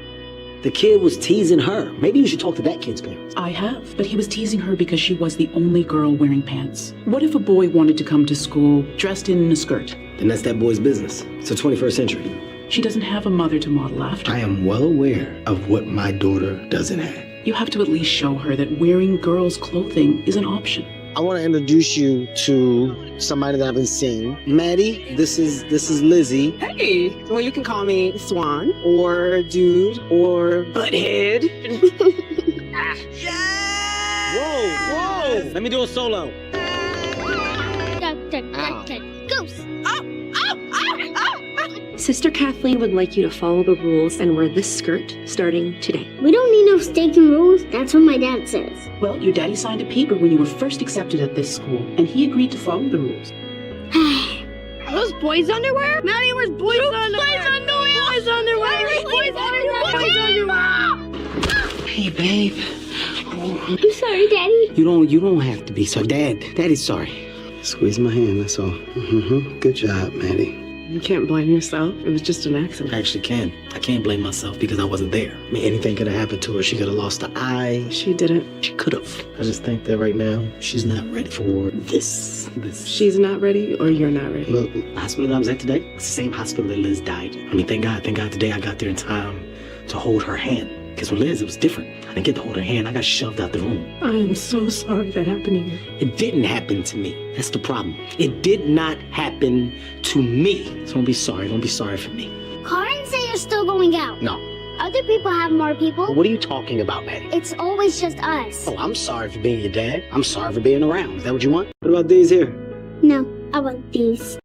The kid was teasing her. Maybe you should talk to that kid's parents. I have, but he was teasing her because she was the only girl wearing pants. What if a boy wanted to come to school dressed in a skirt? Then that's that boy's business. It's the 21st century. She doesn't have a mother to model after. I am well aware of what my daughter doesn't have. You have to at least show her that wearing girls' clothing is an option. I want to introduce you to somebody that I haven't seen. Maddie, this is Lizzie. Hey, well, you can call me Swan or Dude or Butthead. Whoa! Let me do a solo. Goose. Sister Kathleen would like you to follow the rules and wear this skirt starting today. We don't need no staking rules. That's what my dad says. Well, your daddy signed a paper when you were first accepted at this school, and he agreed to follow the rules. Are those boys' underwear? Maddie wears boys' underwear. Boys' underwear. Boys' underwear. Hey, babe. I'm sorry, Daddy. You don't have to be sorry. Daddy's sorry. Squeeze my hand, that's all. Good job, Maddie. You can't blame yourself. It was just an accident. I actually can. I can't blame myself because I wasn't there. I mean, anything could have happened to her. She could have lost an eye. She didn't. She could have. I just think that right now, she's not ready for this. She's not ready or you're not ready? Look, The hospital that I was at today, it's the same hospital that Liz died. I mean, thank God today I got there in time to hold her hand. Because with Liz, it was different. I didn't get to hold her hand. I got shoved out the room. I am so sorry that happened to you. It didn't happen to me. That's the problem. It did not happen to me. So don't be sorry. Don't be sorry for me. Call and say you're still going out. No. Other people have more people. What are you talking about, Maddie? It's always just us. Oh, I'm sorry for being your dad. I'm sorry for being around. Is that what you want? what about these here? No, I want these.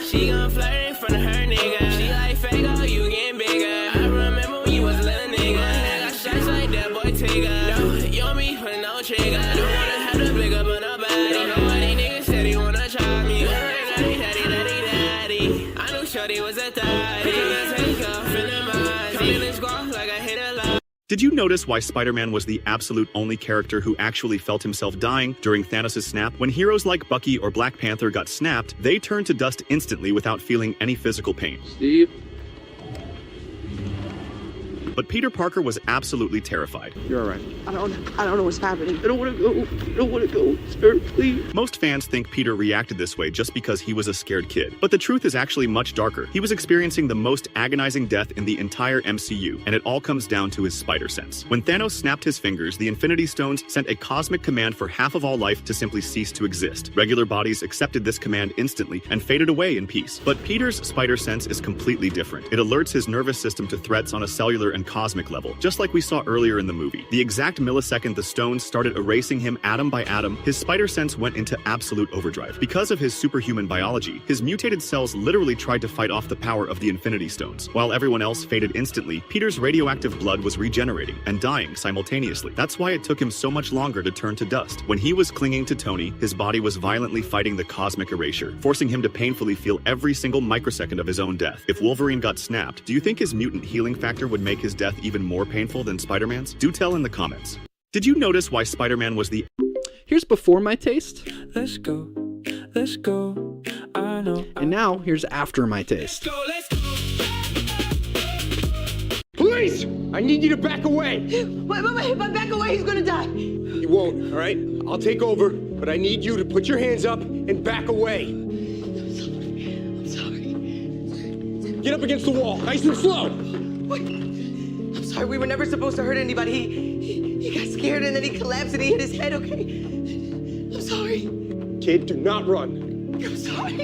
She gon' flirt in front of her nigga. She like Fago, you getting bigger. I remember when you was a little nigga. I got shots like that boy Tigger. No, you want me for no trigger. Don't wanna have to pick up on nobody. Nobody niggas said he wanna try me. Daddy. I knew Shorty was a thotty. Take off in the mind. Come in and squawk like I hit a lot. Did you notice why Spider-Man was the absolute only character who actually felt himself dying during Thanos' snap? When heroes like Bucky or Black Panther got snapped, they turned to dust instantly without feeling any physical pain. Steve? But Peter Parker was absolutely terrified. You're all right. I don't know what's happening. I don't want to go. Sir, please. Most fans think Peter reacted this way just because he was a scared kid. But the truth is actually much darker. He was experiencing the most agonizing death in the entire MCU, and it all comes down to his spider sense. When Thanos snapped his fingers, the Infinity Stones sent a cosmic command for half of all life to simply cease to exist. Regular bodies accepted this command instantly and faded away in peace. But Peter's spider sense is completely different. It alerts his nervous system to threats on a cellular and cosmic level, just like we saw earlier in the movie. The exact millisecond the stones started erasing him atom by atom, his spider sense went into absolute overdrive. Because of his superhuman biology, his mutated cells literally tried to fight off the power of the Infinity Stones. While everyone else faded instantly, Peter's radioactive blood was regenerating and dying simultaneously. That's why it took him so much longer to turn to dust. When he was clinging to Tony, his body was violently fighting the cosmic erasure, forcing him to painfully feel every single microsecond of his own death. If Wolverine got snapped, do you think his mutant healing factor would make his death even more painful than Spider-Man's? Do tell in the comments. Did you notice why Spider-Man was the... Here's before my taste. Let's go, I know. And now, here's after my taste. Police! I need you to back away! Wait, if I back away, he's gonna die. He won't, all right? I'll take over, but I need you to put your hands up and back away. I'm sorry. Get up against the wall, nice and slow. Wait. I'm sorry, we were never supposed to hurt anybody. He got scared and then he collapsed and he hit his head, okay? I'm sorry. Kid, do not run. I'm sorry.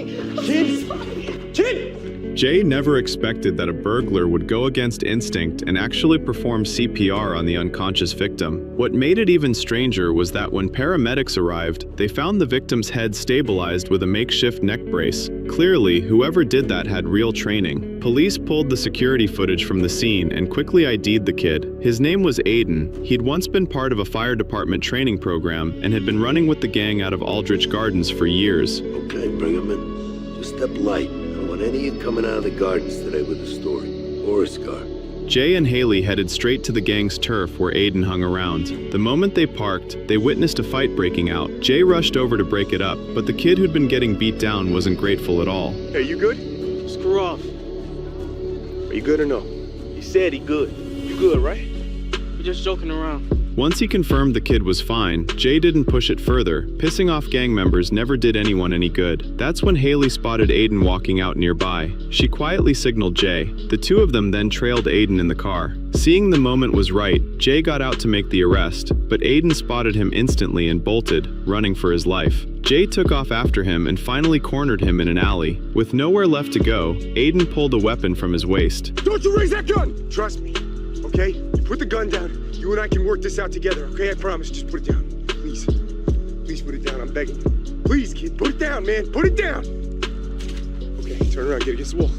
Kid! Jay never expected that a burglar would go against instinct and actually perform CPR on the unconscious victim. What made it even stranger was that when paramedics arrived, they found the victim's head stabilized with a makeshift neck brace. Clearly, whoever did that had real training. Police pulled the security footage from the scene and quickly ID'd the kid. His name was Aiden. He'd once been part of a fire department training program and had been running with the gang out of Aldrich Gardens for years. Okay, bring him in. Just step light. I don't want any of you coming out of the gardens today with a story or a scar. Jay and Haley headed straight to the gang's turf where Aiden hung around. The moment they parked, they witnessed a fight breaking out. Jay rushed over to break it up, but the kid who'd been getting beat down wasn't grateful at all. Hey, you good? Screw off. Are you good or no? He said he good. You good, right? We're just joking around. Once he confirmed the kid was fine, Jay didn't push it further. Pissing off gang members never did anyone any good. That's when Haley spotted Aiden walking out nearby. She quietly signaled Jay. The two of them then trailed Aiden in the car. Seeing the moment was right, Jay got out to make the arrest, but Aiden spotted him instantly and bolted, running for his life. Jay took off after him and finally cornered him in an alley. With nowhere left to go, Aiden pulled a weapon from his waist. Don't you raise that gun! Trust me, okay? You put the gun down. You and I can work this out together, okay? I promise. Just put it down. Please. Please put it down. I'm begging you. Please, kid. Put it down, man. Put it down! Okay, turn around. Get against the wall.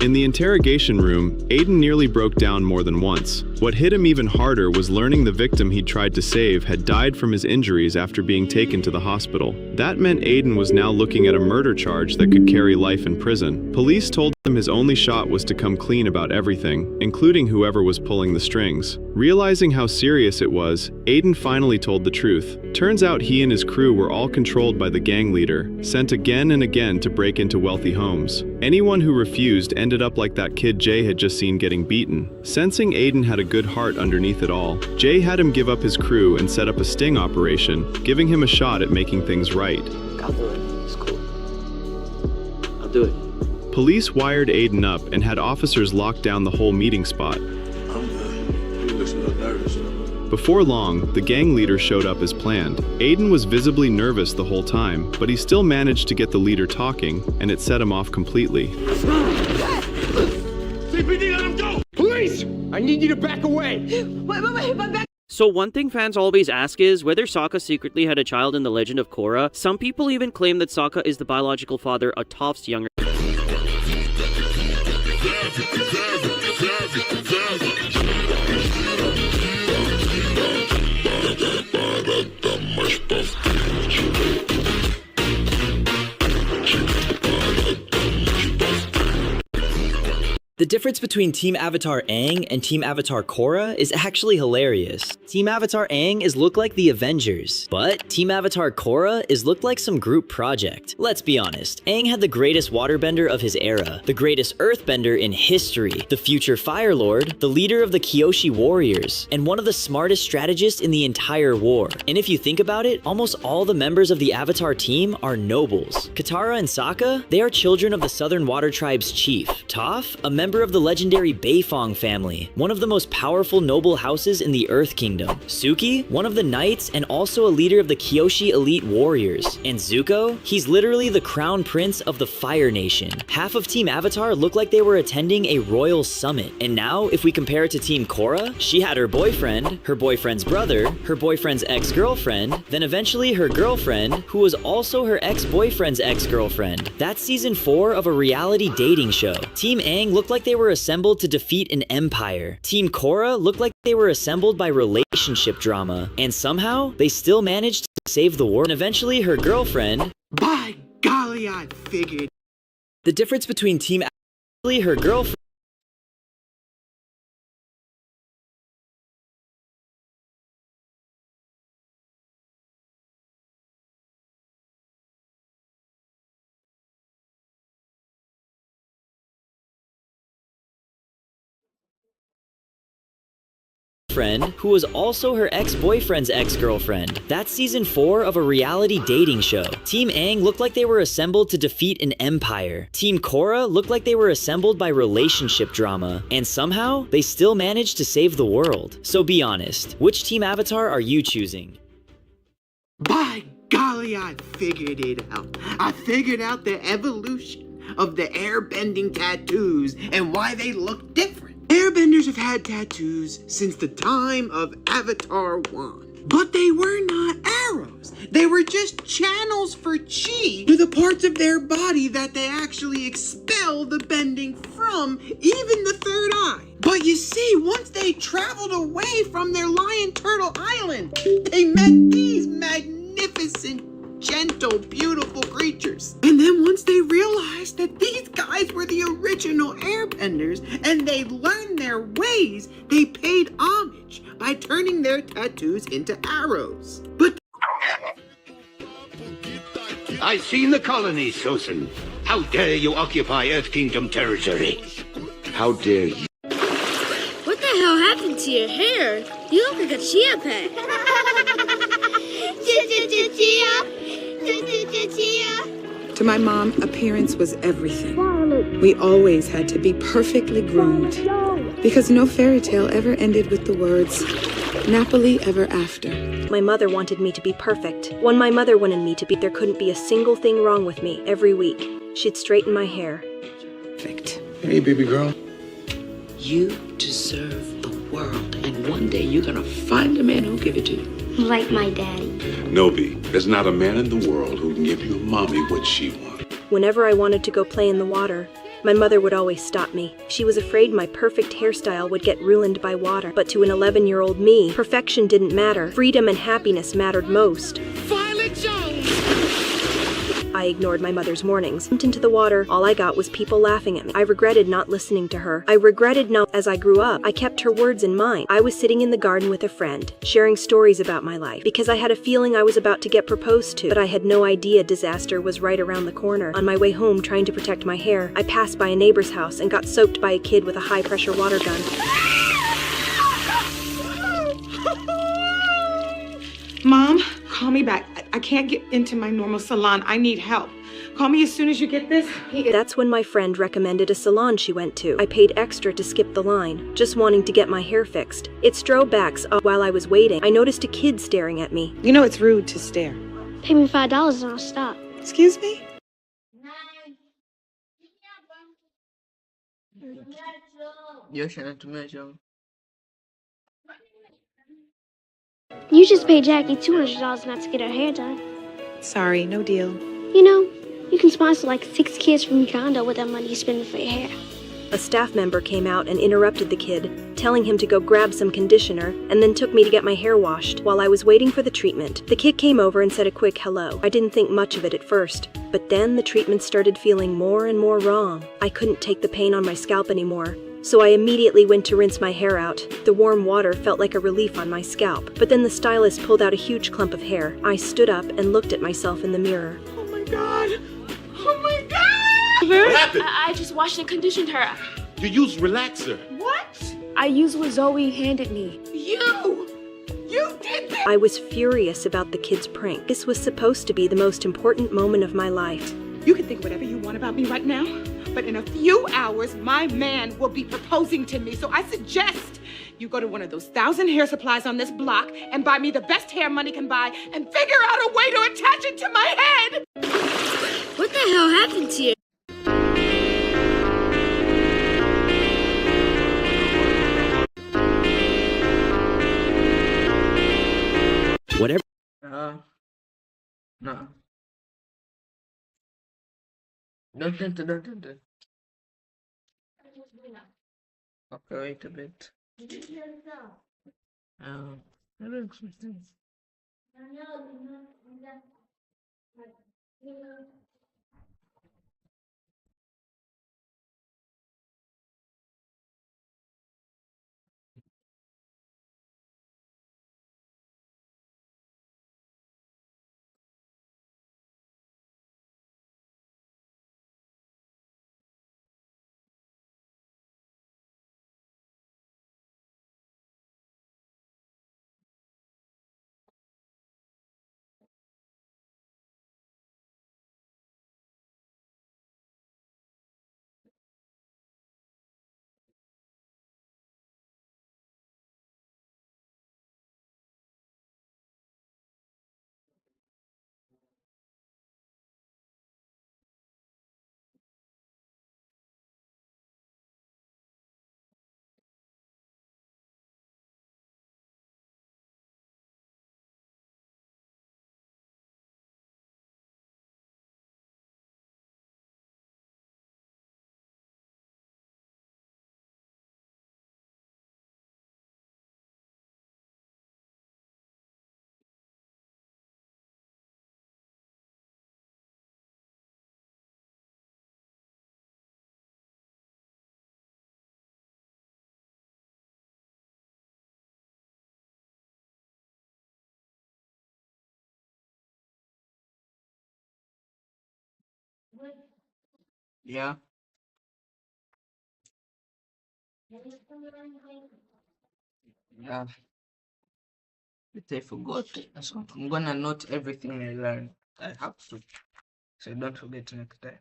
In the interrogation room, Aiden nearly broke down more than once. What hit him even harder was learning the victim he'd tried to save had died from his injuries after being taken to the hospital. That meant Aiden was now looking at a murder charge that could carry life in prison. Police told him his only shot was to come clean about everything, including whoever was pulling the strings. Realizing how serious it was, Aiden finally told the truth. Turns out he and his crew were all controlled by the gang leader, sent again and again to break into wealthy homes. Anyone who refused ended up like that kid Jay had just seen getting beaten. Sensing Aiden had a good heart underneath it all, Jay had him give up his crew and set up a sting operation, giving him a shot at making things right. I'll do it. It's cool. I'll do it. Police wired Aiden up and had officers lock down the whole meeting spot. I'm good. You look a little nervous. Before long, the gang leader showed up as planned. Aiden was visibly nervous the whole time, but he still managed to get the leader talking, and it set him off completely. CPD, let him go! Police! I need you to back away! Wait, if I back... So one thing fans always ask is whether Sokka secretly had a child in The Legend of Korra. Some people even claim that Sokka is the biological father of Toph's younger... The difference between Team Avatar Aang and Team Avatar Korra is actually hilarious. Team Avatar Aang is looked like the Avengers, but Team Avatar Korra is looked like some group project. Let's be honest, Aang had the greatest waterbender of his era, the greatest earthbender in history, the future Fire Lord, the leader of the Kyoshi warriors, and one of the smartest strategists in the entire war. And if you think about it, almost all the members of the Avatar team are nobles. Katara and Sokka, they are children of the Southern Water Tribe's chief. Toph, a member member of the legendary Beifong family, one of the most powerful noble houses in the Earth Kingdom. Suki, one of the knights and also a leader of the Kyoshi Elite Warriors. And Zuko, he's literally the crown prince of the Fire Nation. Half of Team Avatar looked like they were attending a royal summit. And now, if we compare it to Team Korra, she had her boyfriend's brother, her boyfriend's ex-girlfriend, then eventually her girlfriend, who was also her ex-boyfriend's ex-girlfriend. That's season 4 of a reality dating show. Team Aang looked like they were assembled to defeat an empire. Team Korra looked like they were assembled by relationship drama. And somehow, they still managed to save the world. And eventually her girlfriend... By golly, I figured. The difference between Team Avatar, her girlfriend, who was also her ex-boyfriend's ex-girlfriend. That's season 4 of a reality dating show. Team Aang looked like they were assembled to defeat an empire. Team Korra looked like they were assembled by relationship drama. And somehow, they still managed to save the world. So be honest, which Team Avatar are you choosing? By golly, I figured it out. I figured out the evolution of the airbending tattoos and why they look different. Airbenders have had tattoos since the time of Avatar 1. But they were not arrows. They were just channels for chi to the parts of their body that they actually expel the bending from, even the third eye. But you see, once they traveled away from their Lion Turtle Island, they met these magnificent, gentle, beautiful creatures. And then once they realized that these guys were the original airbenders and they learned their ways, they paid homage by turning their tattoos into arrows. But I've seen the colony, Sosin. How dare you occupy Earth Kingdom territory? How dare you? What the hell happened to your hair? You look like a chia pet. To my mom, appearance was everything. We always had to be perfectly groomed. Because no fairy tale ever ended with the words, Napoli ever after. My mother wanted me to be perfect. When my mother wanted me to be, there couldn't be a single thing wrong with me. Every week, she'd straighten my hair. Perfect. Hey, baby girl. You deserve the world, and one day you're gonna find a man who'll give it to you. Like my daddy. Nobi, there's not a man in the world who can give your mommy what she wants. Whenever I wanted to go play in the water, my mother would always stop me. She was afraid my perfect hairstyle would get ruined by water. But to an 11-year-old me, perfection didn't matter. Freedom and happiness mattered most. Violet Jones! I ignored my mother's warnings. Jumped into the water, all I got was people laughing at me. I regretted not listening to her. I regretted not. As I grew up, I kept her words in mind. I was sitting in the garden with a friend, sharing stories about my life, because I had a feeling I was about to get proposed to, but I had no idea disaster was right around the corner. On my way home, trying to protect my hair, I passed by a neighbor's house and got soaked by a kid with a high-pressure water gun. Mom, call me back. I can't get into my normal salon. I need help. Call me as soon as you get this. That's when my friend recommended a salon she went to. I paid extra to skip the line, just wanting to get my hair fixed. It strobacks up. While I was waiting, I noticed a kid staring at me. You know it's rude to stare. Pay me $5 and I'll stop. Excuse me? You just paid Jackie $200 not to get her hair done. Sorry, no deal. You know, you can sponsor like 6 kids from Uganda with that money you spend for your hair. A staff member came out and interrupted the kid, telling him to go grab some conditioner, and then took me to get my hair washed. While I was waiting for the treatment, the kid came over and said a quick hello. I didn't think much of it at first, but then the treatment started feeling more and more wrong. I couldn't take the pain on my scalp anymore, so I immediately went to rinse my hair out. The warm water felt like a relief on my scalp, but then the stylist pulled out a huge clump of hair. I stood up and looked at myself in the mirror. Oh my god! Oh my god! What happened? I just washed and conditioned her. You used relaxer. What? I used what Zoe handed me. You did this! I was furious about the kid's prank. This was supposed to be the most important moment of my life. You can think whatever you want about me right now, But in a few hours, my man will be proposing to me. So I suggest you go to one of those 1,000 hair supplies on this block and buy me the best hair money can buy and figure out a way to attach it to my head. What the hell happened to you? Whatever. No. Don't enter. Okay, wait a bit. I don't expect this. Yeah. Yeah. But I forgot. So I'm gonna note everything I learned. I have to. So I don't forget next time.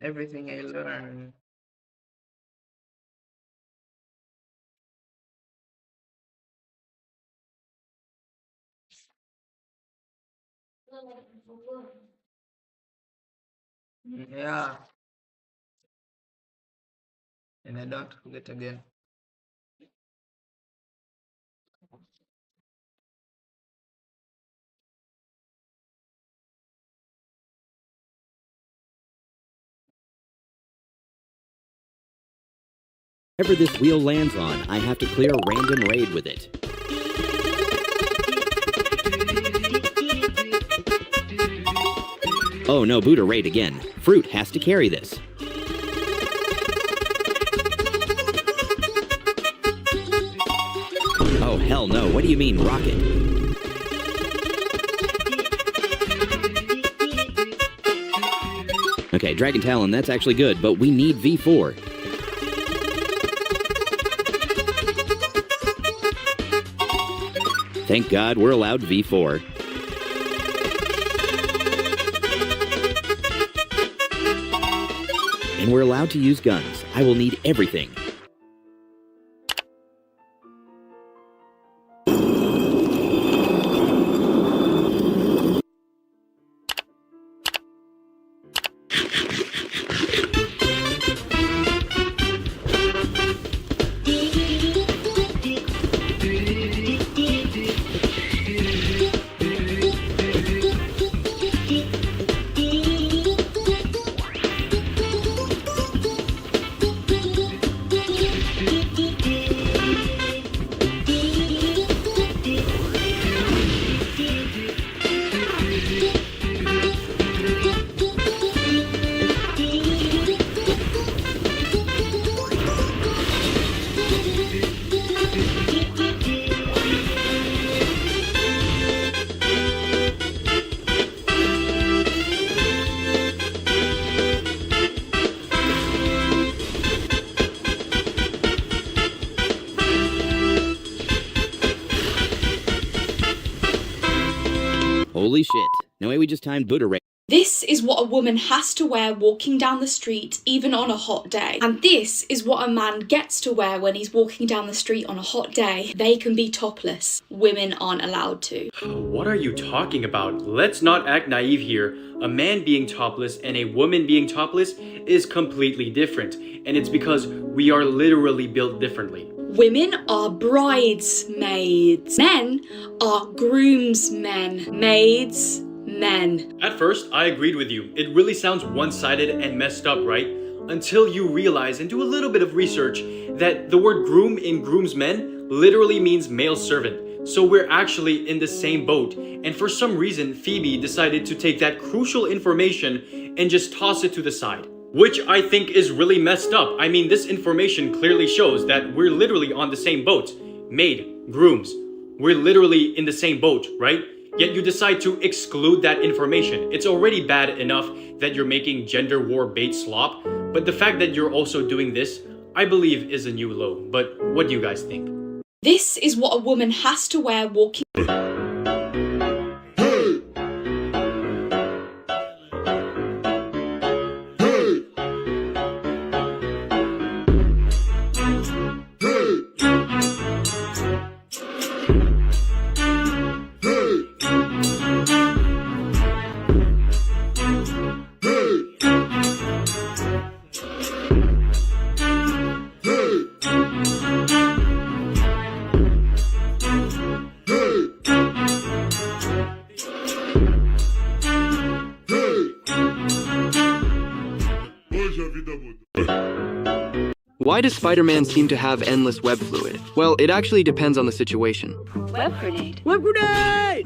Everything I learned. Yeah. And I don't forget again. Whatever this wheel lands on, I have to clear a random raid with it. Oh no, Buddha raid again. Fruit has to carry this. Oh hell no, what do you mean rocket? Okay, Dragon Talon, that's actually good, but we need V4. Thank God we're allowed V4. And we're allowed to use guns. I will need everything. Maybe we just timed Buddha right. This is what a woman has to wear walking down the street, even on a hot day. And this is what a man gets to wear when he's walking down the street on a hot day. They can be topless. Women aren't allowed to. What are you talking about? Let's not act naive here. A man being topless and a woman being topless is completely different. And it's because we are literally built differently. Women are bridesmaids. Men are groomsmen. Maids, men. At first, I agreed with you. It really sounds one-sided and messed up, right? Until you realize and do a little bit of research that the word groom in groomsmen literally means male servant. So we're actually in the same boat. And for some reason, Phoebe decided to take that crucial information and just toss it to the side. Which I think is really messed up. I mean, this information clearly shows that we're literally on the same boat. Maid, grooms, we're literally in the same boat, right? Yet you decide to exclude that information. It's already bad enough that you're making gender war bait slop, but the fact that you're also doing this, I believe, is a new low. But what do you guys think? This is what a woman has to wear walking. Why does Spider-Man seem to have endless web fluid? Well, it actually depends on the situation. Web grenade. Web grenade!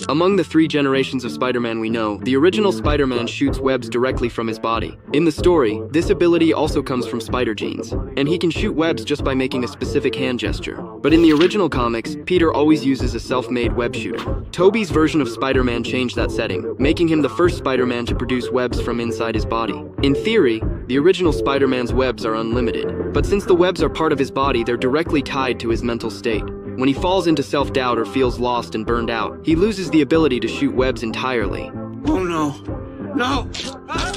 Among the 3 generations of Spider-Man we know, the original Spider-Man shoots webs directly from his body. In the story, this ability also comes from spider genes, and he can shoot webs just by making a specific hand gesture. But in the original comics, Peter always uses a self-made web shooter. Tobey's version of Spider-Man changed that setting, making him the first Spider-Man to produce webs from inside his body. In theory, the original Spider-Man's webs are unlimited, but since the webs are part of his body, they're directly tied to his mental state. When he falls into self-doubt or feels lost and burned out, he loses the ability to shoot webs entirely. Oh no. No!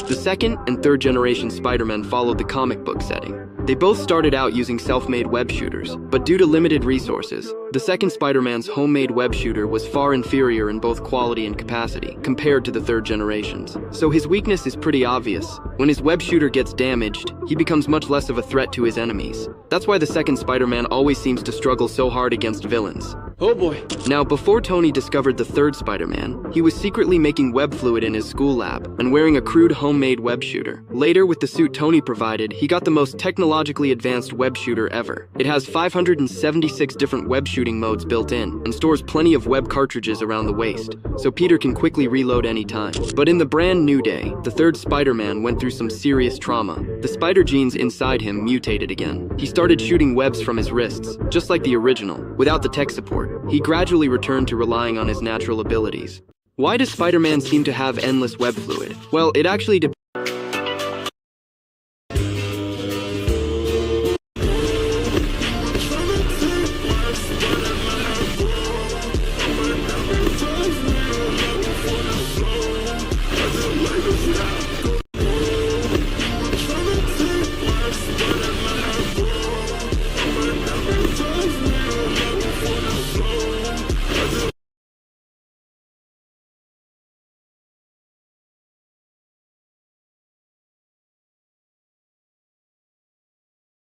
The second and third generation Spider-Man followed the comic book setting. They both started out using self-made web shooters, but due to limited resources, the second Spider-Man's homemade web shooter was far inferior in both quality and capacity compared to the third generation's. So his weakness is pretty obvious. When his web shooter gets damaged, he becomes much less of a threat to his enemies. That's why the second Spider-Man always seems to struggle so hard against villains. Oh boy. Now, before Tony discovered the third Spider-Man, he was secretly making web fluid in his school lab and wearing a crude homemade web shooter. Later, with the suit Tony provided, he got the most technologically advanced web shooter ever. It has 576 different web shooting modes built in and stores plenty of web cartridges around the waist, so Peter can quickly reload anytime. But in the brand new day, the third Spider-Man went through some serious trauma. The spider genes inside him mutated again. He started shooting webs from his wrists, just like the original, without the tech support. He gradually returned to relying on his natural abilities. Why does Spider-Man seem to have endless web fluid? Well, it actually depends